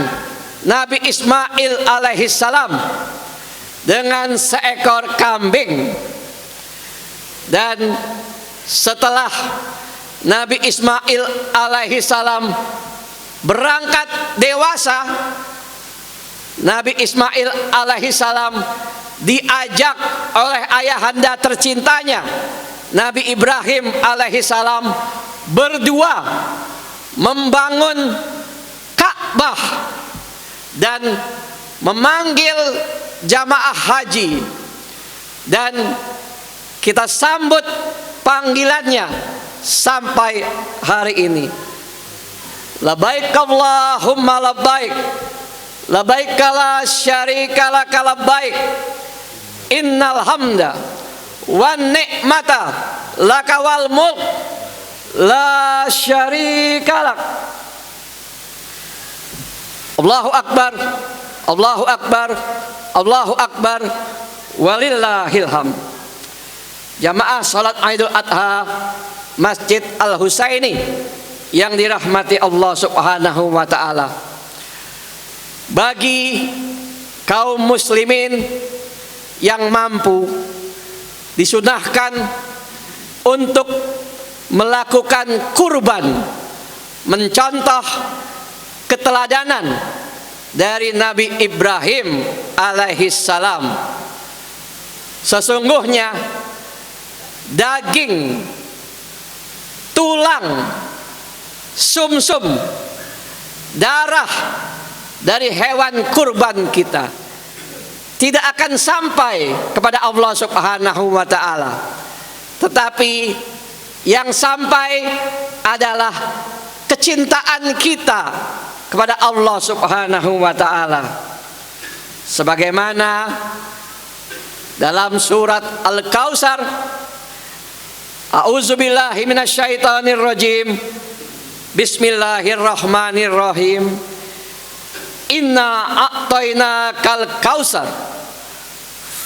Nabi Ismail alaihissalam dengan seekor kambing. Dan setelah Nabi Ismail alaihissalam berangkat dewasa, Nabi Ismail alaihissalam diajak oleh ayahanda tercintanya Nabi Ibrahim alaihissalam berdua membangun Ka'bah dan memanggil jamaah haji, dan kita sambut panggilannya sampai hari ini. Labbaik Allahumma labbaik, labbaik la syarika laka labbaik, innal hamda wan ni'mata laka wal mulk la syarikalak. Allahu akbar, Allahu akbar, Allahu akbar, walillahil hamd. Jamaah salat Idul Adha Masjid Al-Husaini yang dirahmati Allah Subhanahu wa taala. Bagi kaum muslimin yang mampu, disunahkan untuk melakukan kurban, mencontoh keteladanan dari Nabi Ibrahim alaihissalam. Sesungguhnya daging, tulang, sumsum, darah dari hewan kurban kita tidak akan sampai kepada Allah Subhanahu wa taala, tetapi yang sampai adalah kecintaan kita kepada Allah Subhanahu wa taala. Sebagaimana dalam surat Al-Kautsar, a'udzubillahi minasyaitonirrajim, bismillahirrahmanirrahim, inna a'tainakal kautsar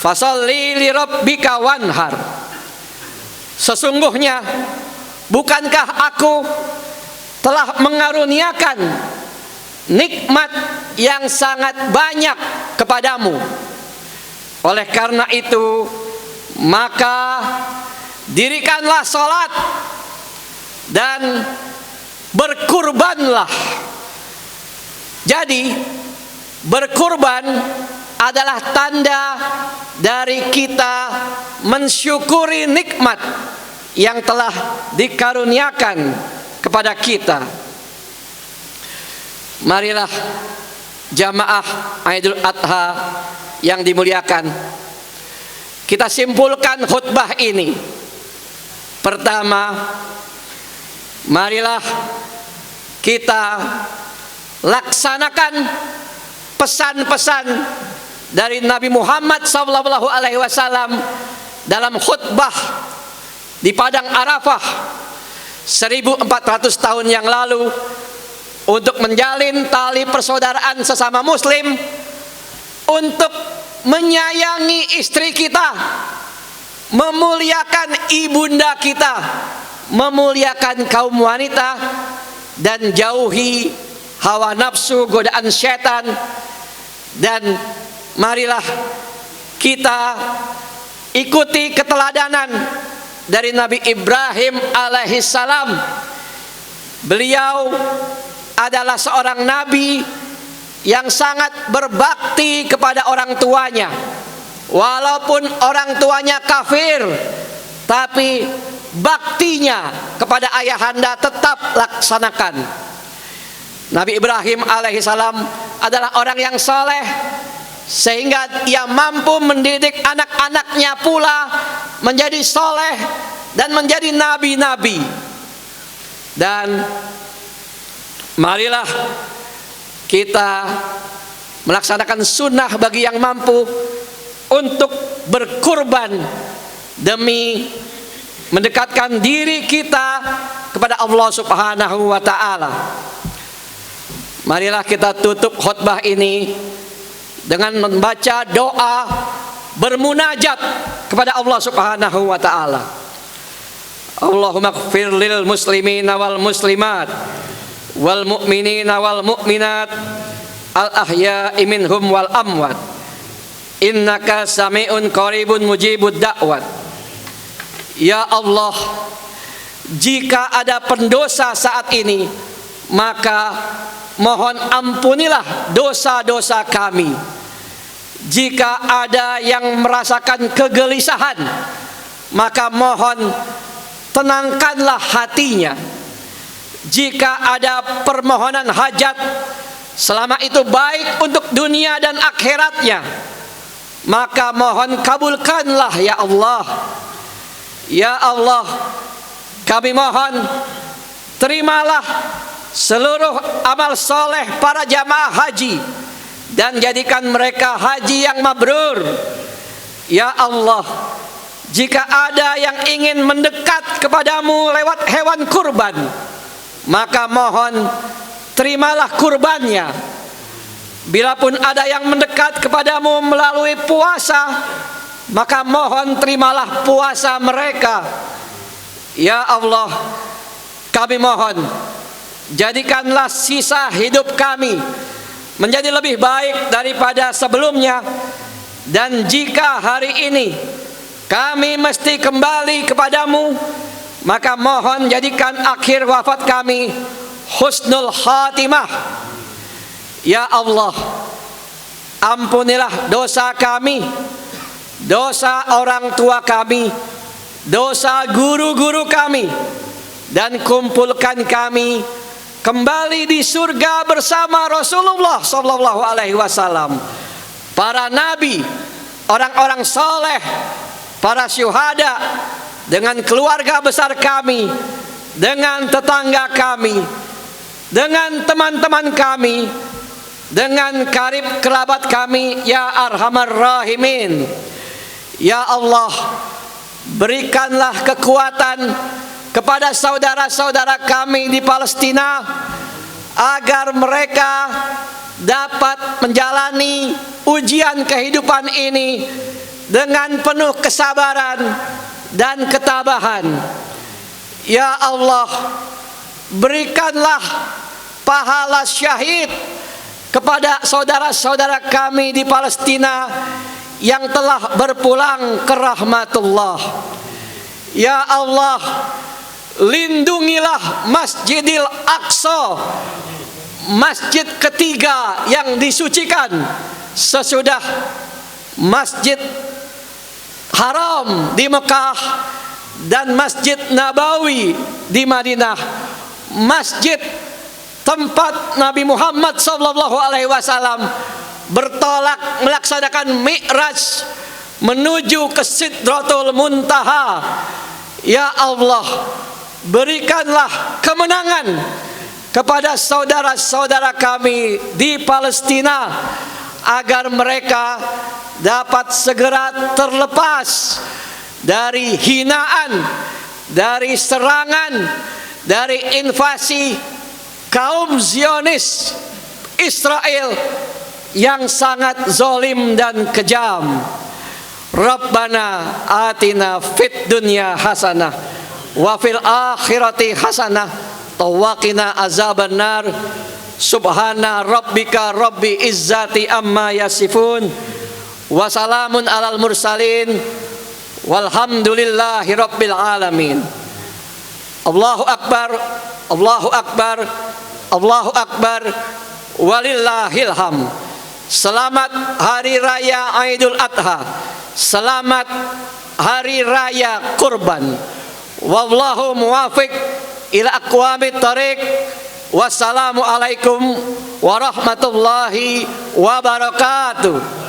fasholli lirabbika wanhar. Sesungguhnya bukankah aku telah mengaruniakan nikmat yang sangat banyak kepadamu? Oleh karena itu, maka dirikanlah salat dan berkurbanlah. Jadi berkurban adalah tanda dari kita mensyukuri nikmat yang telah dikaruniakan kepada kita. Marilah jamaah Idul Adha yang dimuliakan, kita simpulkan khutbah ini. Pertama, marilah kita laksanakan pesan-pesan dari Nabi Muhammad SAW dalam khutbah di Padang Arafah 1400 tahun yang lalu, untuk menjalin tali persaudaraan sesama muslim, untuk menyayangi istri kita, memuliakan ibunda kita, memuliakan kaum wanita, dan jauhi hawa nafsu, godaan setan. Dan marilah kita ikuti keteladanan dari Nabi Ibrahim alaihissalam. Beliau adalah seorang nabi yang sangat berbakti kepada orang tuanya. Walaupun orang tuanya kafir, tapi baktinya kepada ayahanda tetap laksanakan. Nabi Ibrahim alaihissalam adalah orang yang saleh, sehingga ia mampu mendidik anak-anaknya pula menjadi saleh dan menjadi nabi-nabi. Dan marilah kita melaksanakan sunnah bagi yang mampu untuk berkurban demi mendekatkan diri kita kepada Allah Subhanahu wa taala. Marilah kita tutup khutbah ini dengan membaca doa bermunajat kepada Allah Subhanahu wa taala. Allahumma ighfir lil muslimina wal muslimat wal mu'minina wal mu'minat al ahya'i minhum wal amwat, innaka sami'un qaribun mujibud da'wat. Ya Allah, jika ada pendosa saat ini, maka mohon ampunilah dosa-dosa kami. Jika ada yang merasakan kegelisahan, maka mohon tenangkanlah hatinya. Jika ada permohonan hajat, selama itu baik untuk dunia dan akhiratnya, maka mohon kabulkanlah ya Allah. Ya Allah, kami mohon terimalah seluruh amal soleh para jamaah haji dan jadikan mereka haji yang mabrur. Ya Allah, jika ada yang ingin mendekat kepadamu lewat hewan kurban, maka mohon terimalah kurbannya. Bilapun ada yang mendekat kepadamu melalui puasa, maka mohon terimalah puasa mereka. Ya Allah, kami mohon, jadikanlah sisa hidup kami menjadi lebih baik daripada sebelumnya. Dan jika hari ini kami mesti kembali kepadamu, maka mohon jadikan akhir wafat kami husnul khatimah. Ya Allah, ampunilah dosa kami, dosa orang tua kami, dosa guru-guru kami, dan kumpulkan kami kembali di surga bersama Rasulullah sallallahu alaihi wasallam, para nabi, orang-orang soleh, para syuhada, dengan keluarga besar kami, dengan tetangga kami, dengan teman-teman kami, dengan karib kerabat kami, ya arhamar rahimin. Ya Allah, berikanlah kekuatan kepada saudara-saudara kami di Palestina agar mereka dapat menjalani ujian kehidupan ini dengan penuh kesabaran dan ketabahan. Ya Allah, berikanlah pahala syahid kepada saudara-saudara kami di Palestina yang telah berpulang ke rahmatullah. Ya Allah, lindungilah Masjidil Aqsa, masjid ketiga yang disucikan sesudah Masjid Haram di Mekah dan Masjid Nabawi di Madinah, masjid tempat Nabi Muhammad SAW bertolak melaksanakan Mi'raj menuju ke Sidratul Muntaha. Ya Allah, berikanlah kemenangan kepada saudara-saudara kami di Palestina agar mereka dapat segera terlepas dari hinaan, dari serangan, dari invasi kaum Zionis Israel yang sangat zalim dan kejam. Rabbana atina fid dunya hasanah wa fil akhirati hasanah wa qina azabannar. Subhana rabbika rabbi izzati amma yasifun wa salamun alal mursalin walhamdulillahi rabbil alamin. Allahu akbar, Allahu akbar, Allahu akbar, walillahil hamd. Selamat hari raya Aidul Adha, selamat hari raya kurban. Wallahu muwafiq ila aqwamit thariq. Wassalamu alaikum warahmatullahi wabarakatuh.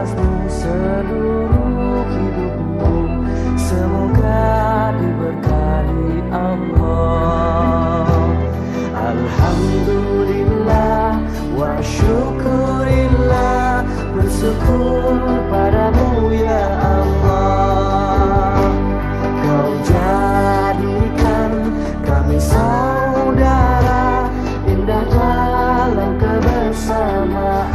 nafasmu seluruh hidupmu. Semoga diberkahi Allah. Alhamdulillah wa syukurillah, bersyukur padamu ya Allah. Kau jadikan kami saudara, indah dalam kebersamaan.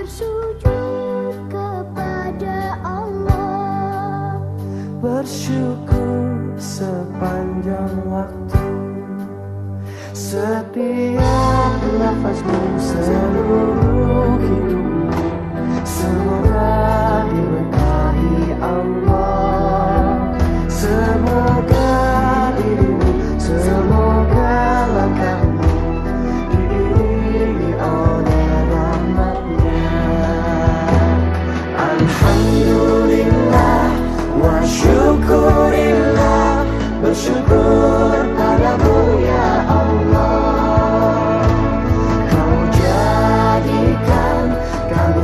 Bersujud kepada Allah, Bersyukur sepanjang waktu, setiap nafasmu seluruh hidupmu. Semoga diberkahi Allah. Semoga dirimu, semoga langkahmu diiringi oleh rahmatnya. Alhamdulillah wa syukurillah, bersyukur padamu ya Allah. Kau jadikan kami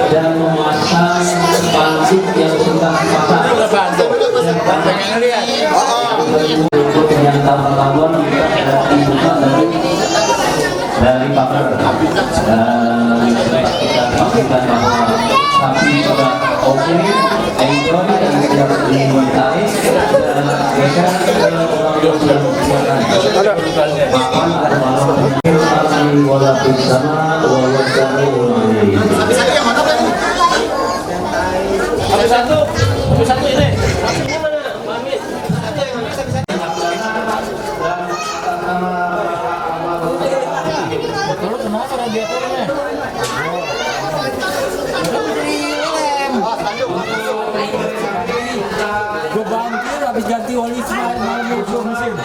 dan memasang spanduk yang sudah dipasang untuk menyantap lawan dibuka dari pagar, dan kita pastikan bahwa sapi sudah oke, enjoy dan siap ditarik, dan mereka sudah disediakan makan dan malam wala bersama wala Satu ini. Gue bangkir habis ganti oli malam musim.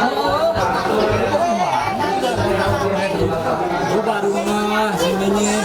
Gue baru ngeh sininya.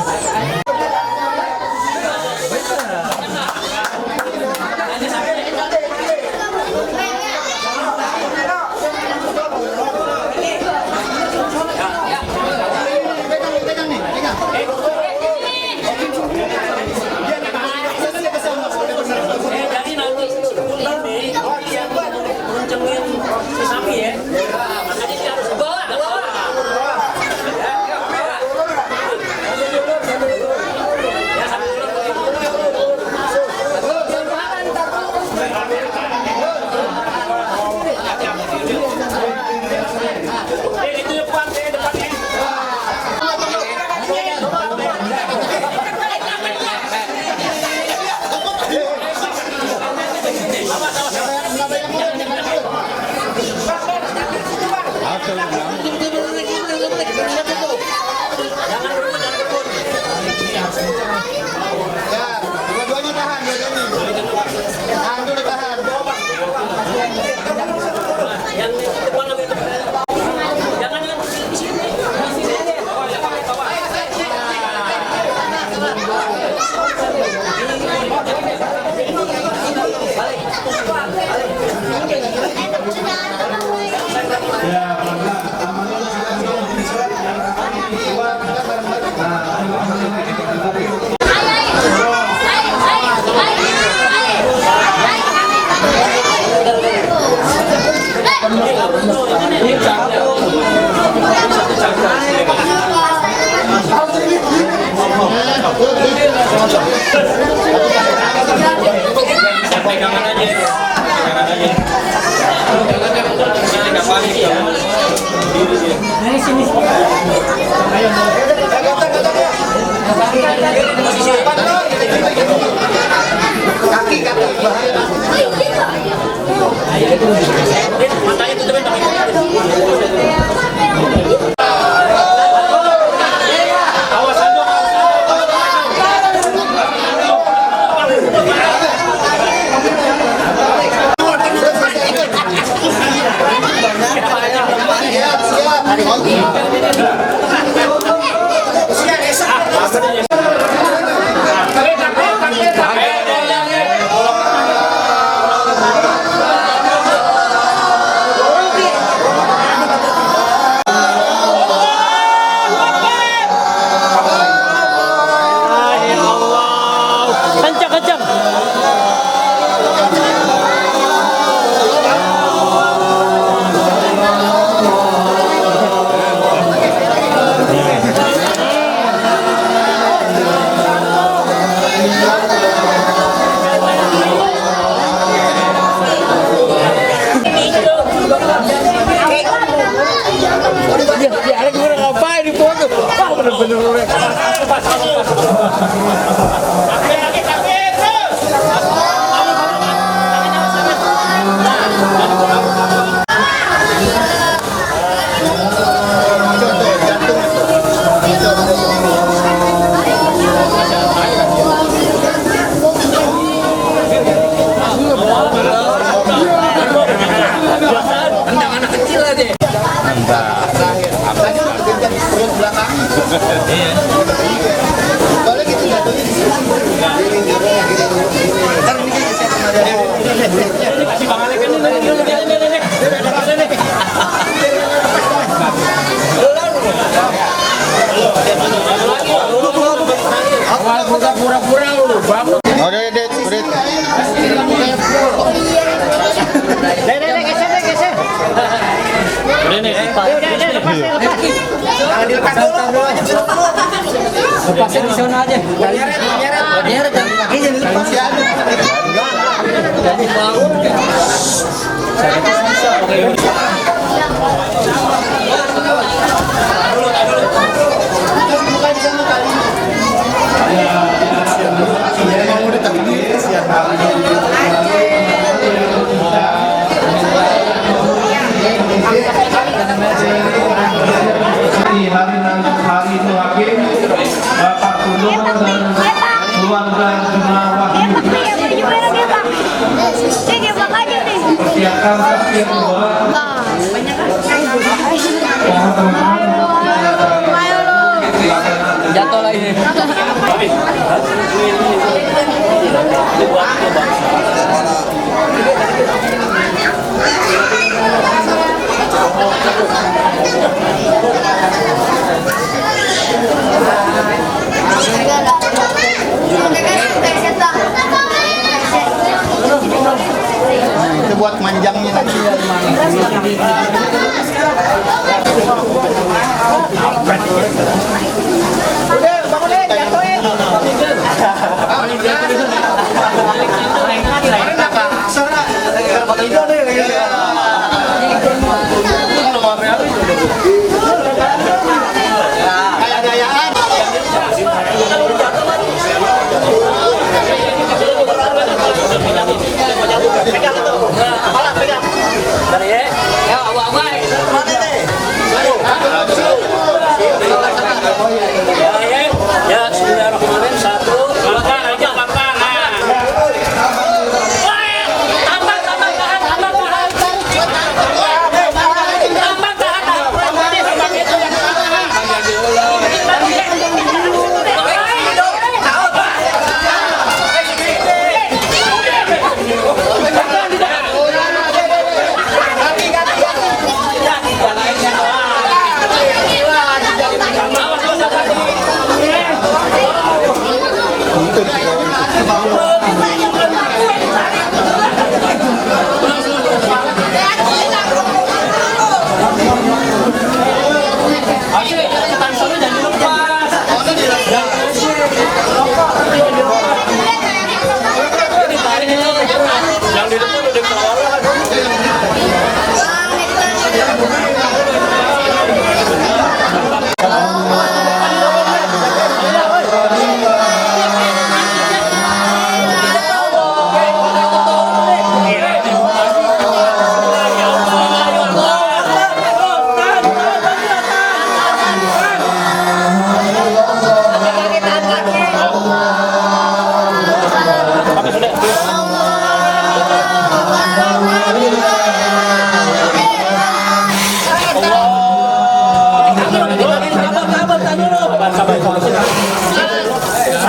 Lepasnya di sana aja. Nyeret kakinya dilepas. Jadi bangun kan. Hari itu hakim Bapak Gunung dan keluarga jemaah Wahyu persiapkan saksi yang kedua. Mohon teman-teman Jatuh lagi. Itu buat manjangnya nanti. Udah, bangun deh, jatuhin.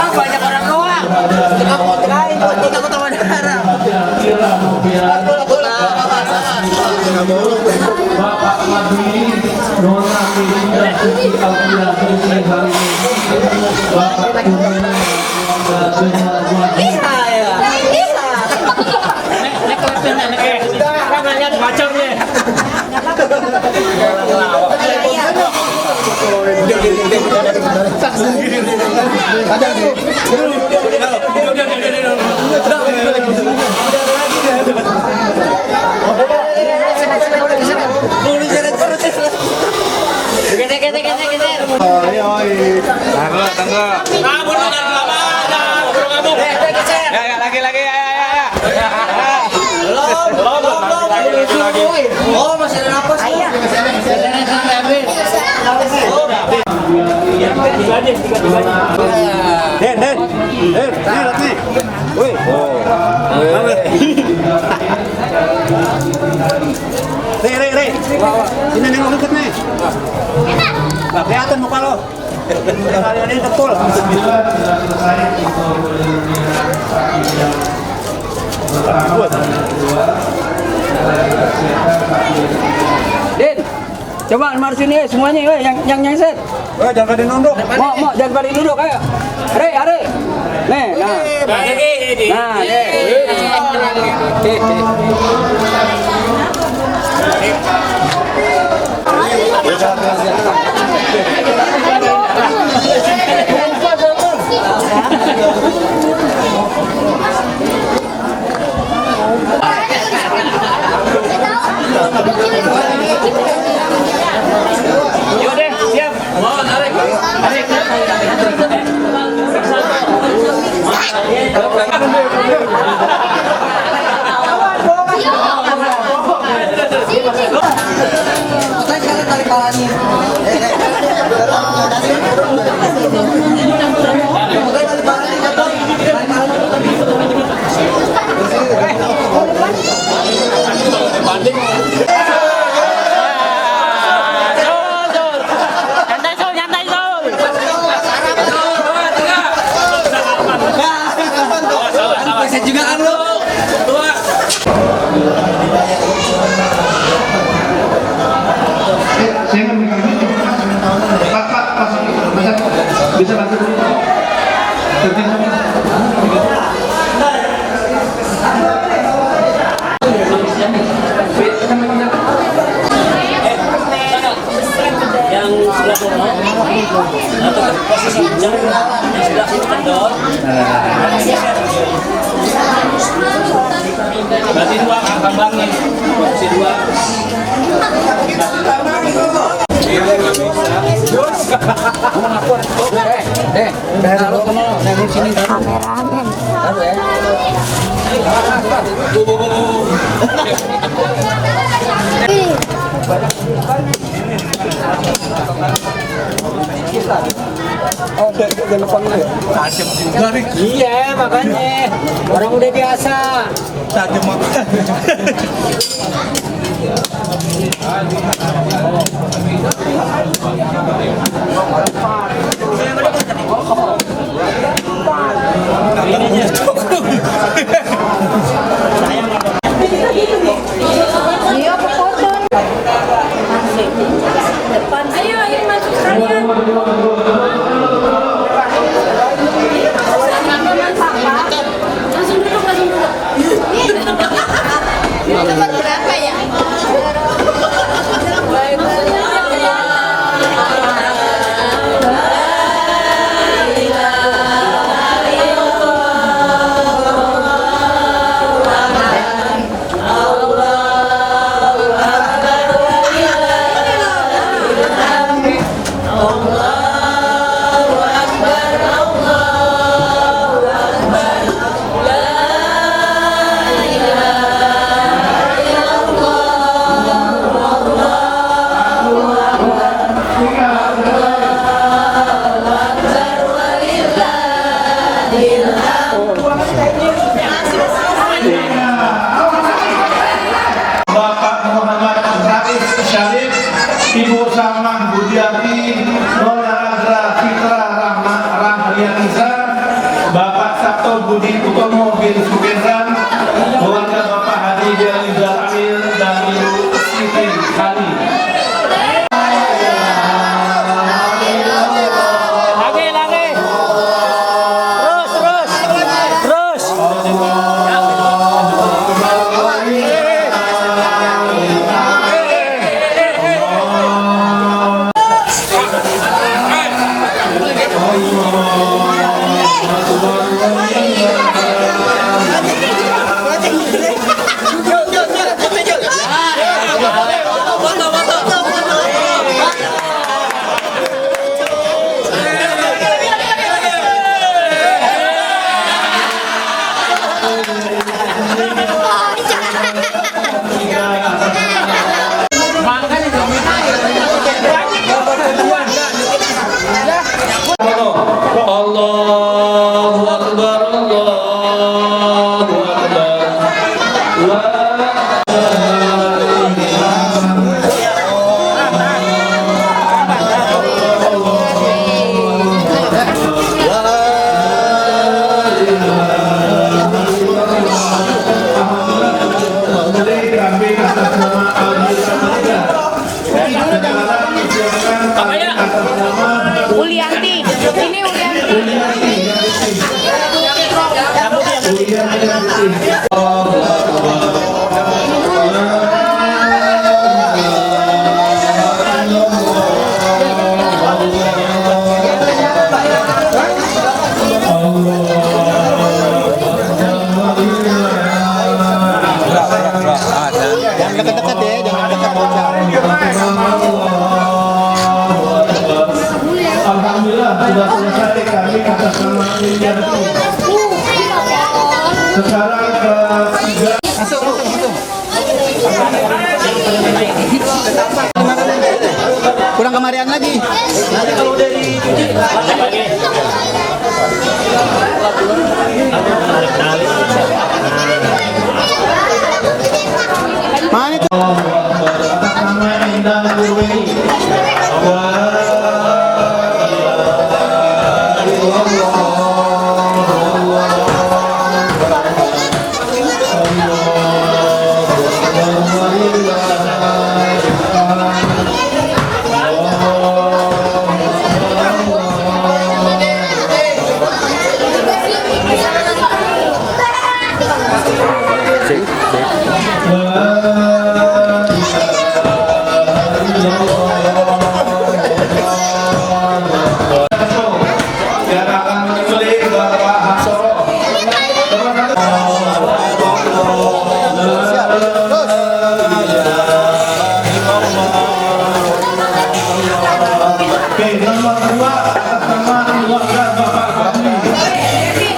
Banyak orang doang. Kita kota Madara. Bapak Madri, Nona Mirinda, Alfira, Terusai hari ini Bapak Gunung dan jemaah Wahyu. Oh, masih ada napas. Rey, sini nengok deket nih. Nggak kelihatan muka lo. Kalian ini dekul. Din, coba mari sini semuanya yang nyengset. Jangan pada nunduk. Mau jangan pada duduk ayo. Are. Nih, nah. Nah, Yaudah, siap. Bisa bantu dulu. Yang sebelah sana atau posisi yang sebelah situ kendor. Berarti dua kambangnya, posisi dua. Kameramen. Oh, jangan lupa dulu ya. Iya, makanya orang udah biasa. Tajam banget. Iya, foto. Depan. Ayo masuk sekalian. Langsung duduk. Nomor berapa ya? Bapak Muhammad Raif Syarif, Ibu Samah Budiati, Nona Azra Fitra Rahlianisa, Bapak Sabto Budi Utomo bin Sukendran, keluarga Bapak Hadi Jaliza Amir dan Ibu Siti Khalil. Jangan dekat-dekat ya, jangan dekat bocah. Alhamdulillah sudah selesai kami atas nama Indianti. Sekarang ketiga. Masuk. Kurang kemarian lagi. Nanti kalau udah dicuci. Mana itu? Atas nama Endang Nurweni. Yang akan menyembelih Bapak Hansoro. Oke, nomor 2 atas nama keluarga Bapak Fadli.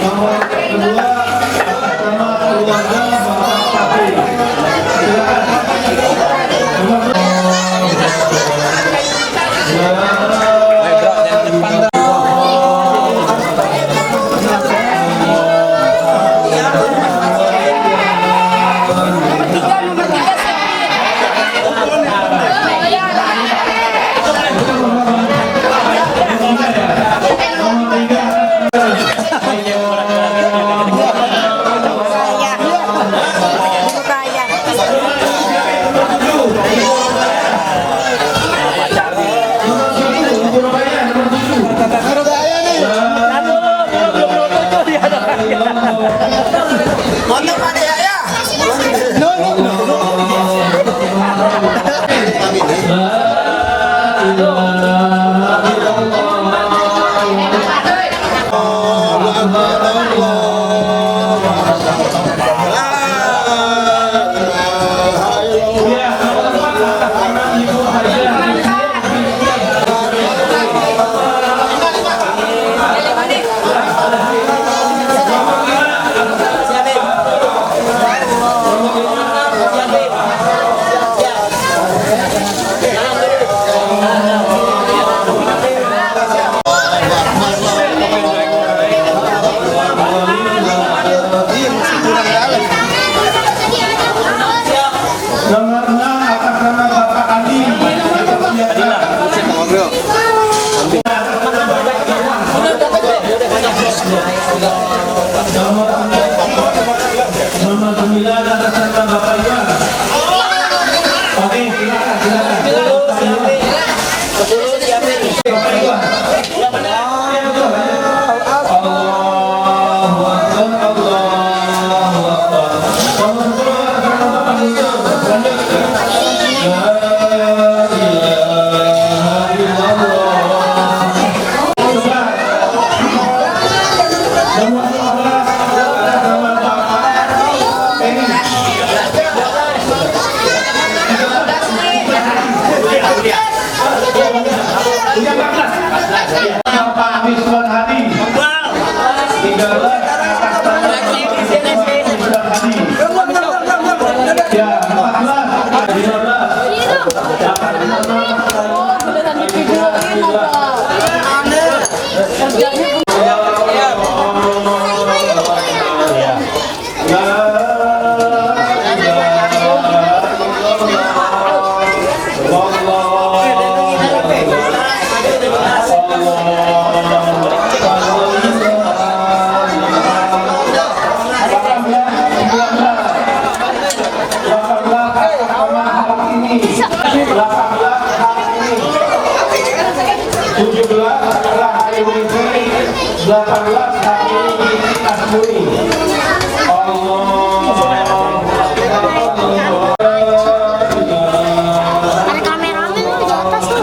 Nomor 2 atas nama keluarga Bapak Fadli. Silakan. Nomor 6 atas nama Bapak Andi. Nomor 9 atas nama Bapak Iwan. Oke, silakan. Bapak Iwan. Allahu Akbar. Nomor 10 atas nama Bapak Iwan. Bapak Miswan Hadi 13 atas nama Miswan Hadi. Ya, 14 15 atas nama 18 kaki Asmuri. Ada kameramen di atas tuh.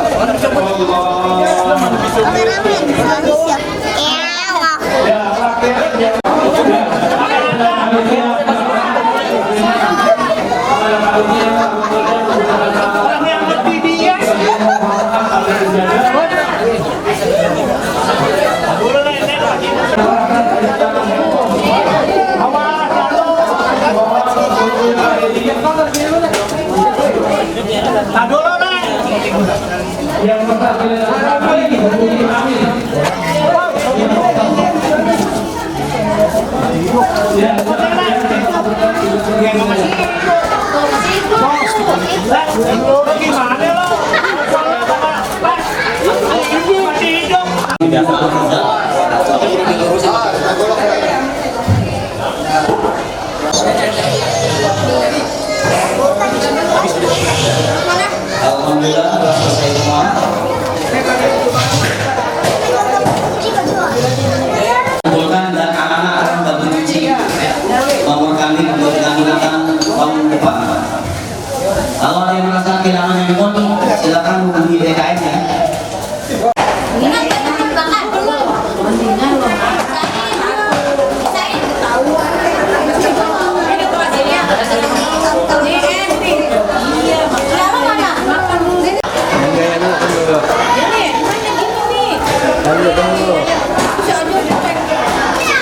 Alhamdulillah telah selesai semua. Kumpulkan dan anak-anak akan berkunci nomor kami untuk digunakan uang upah. Kalau ada yang merasa kehilangan handphone, silakan hubungi BKN ya.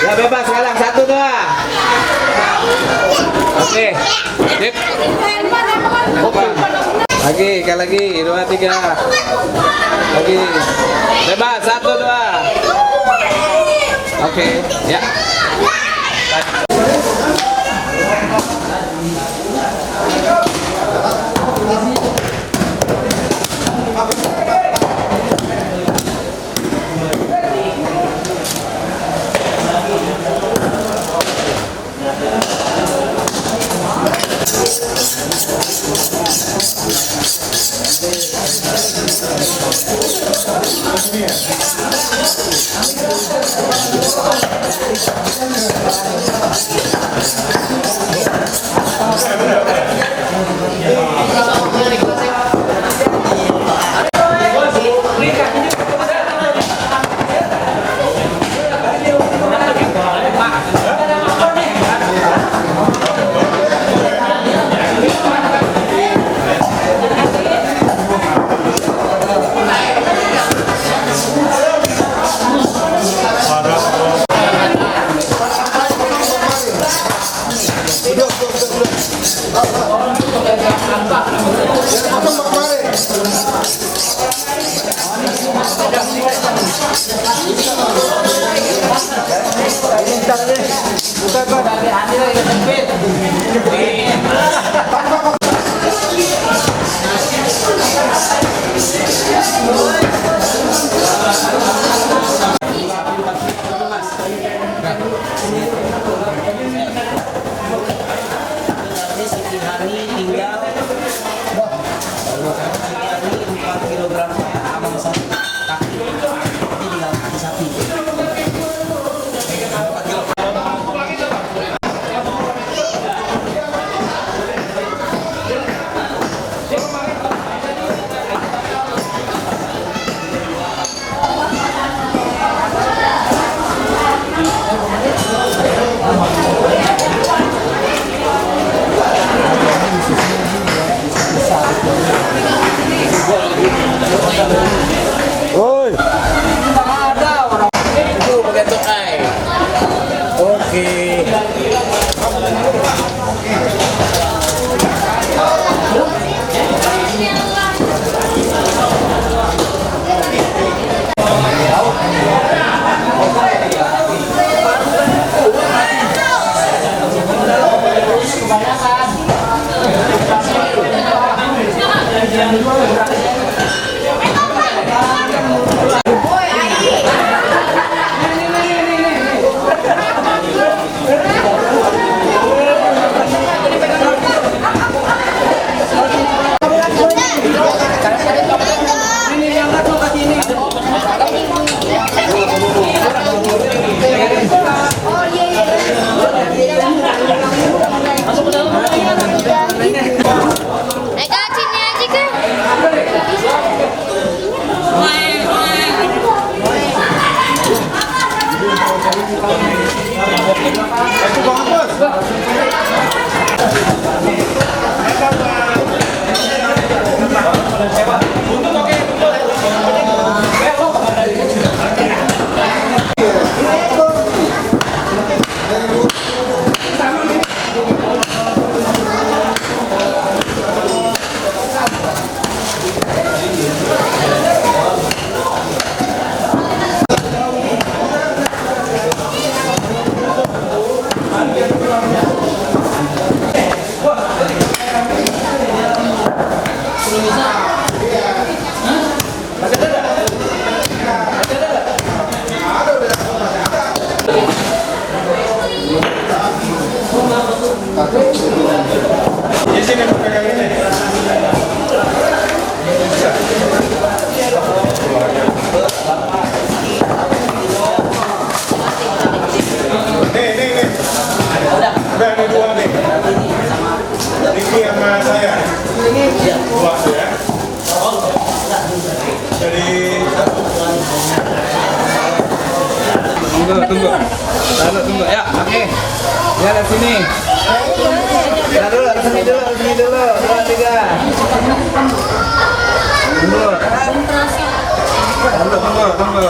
Ya bebas sekarang 1 2. Oke. Sip. Lagi, sekali lagi 2 3. Lagi. Bebas 1 2. Oke, ya. Udah ada dua nih. Riki sama saya. Dua ya. Jadi Tunggu. Ya, oke. Ya, lihat sini. Ya dulu, sini dulu. 2, 3. Tunggu.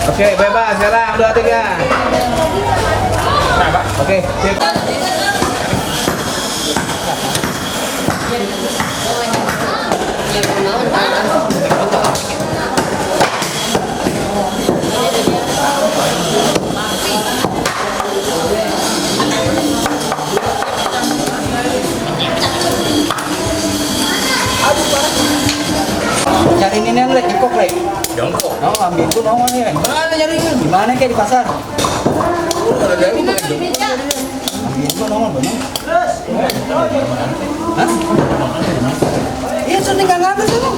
Oke, bebas sekarang 2, 3. Oke, sip. Cari ini nih, Lek, jongkok, Lek. Jongkok? Oh, ambil itu mau nih. Mana nyarinya? Di mana kayak di pasar? Ambil itu nongol, benar. Hah? Iya, sering nggak ngambil tuh.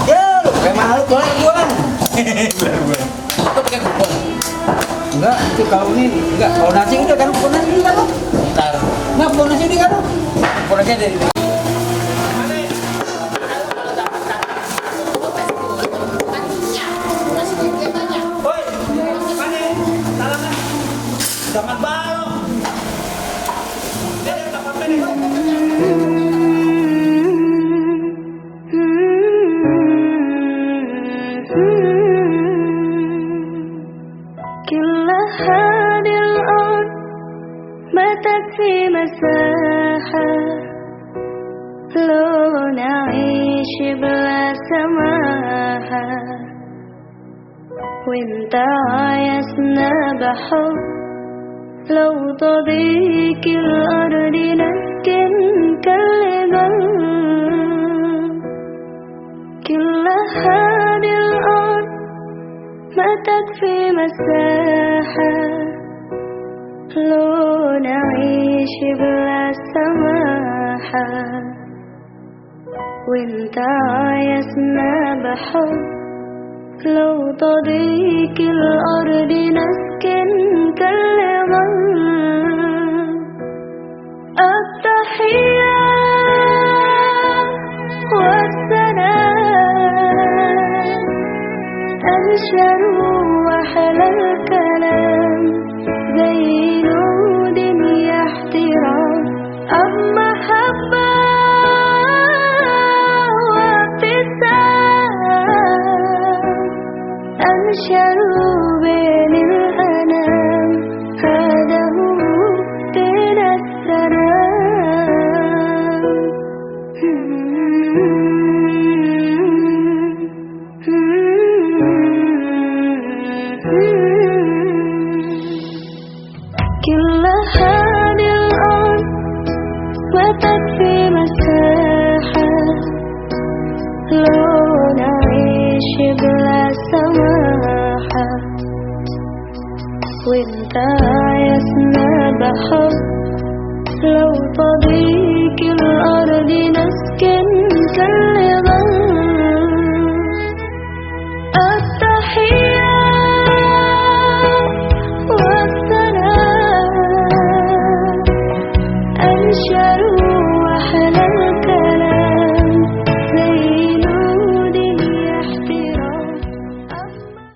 Ya, lu kayak mahal boleh jualan. Itu pakai kupon. Enggak, itu kalau ini enggak. Kalau nasi udah kan kupon nasi kan lo. Bentar. Enggak, kupon nasi ini kan lo. Kupon nasi dari jangan balong. Dia tak apa-apa nih. كل هذه الأرض باتت في مساحة لو نعيش بلا سماحة وانت عايزنا بحب لو تضيق الأرض نسكن كالجبل كل هذه الأرض ماتت في مساحة لو نعيش بلا سماحة وانت عايزنا بحب لو تضيق الأرض نسكن كالجبل التحية والسلام أبشر وأحلى الكلام زي نود يا احترام أما محبة أنشر بين الأنام هذا هو دين كل هذه الأرض ماتت في مساحة لو نعيش بلا سماحة وانت عايزنا بحب لو تضيق الأرض نسكن كالجبل التحية والسلام أنشر وأحلى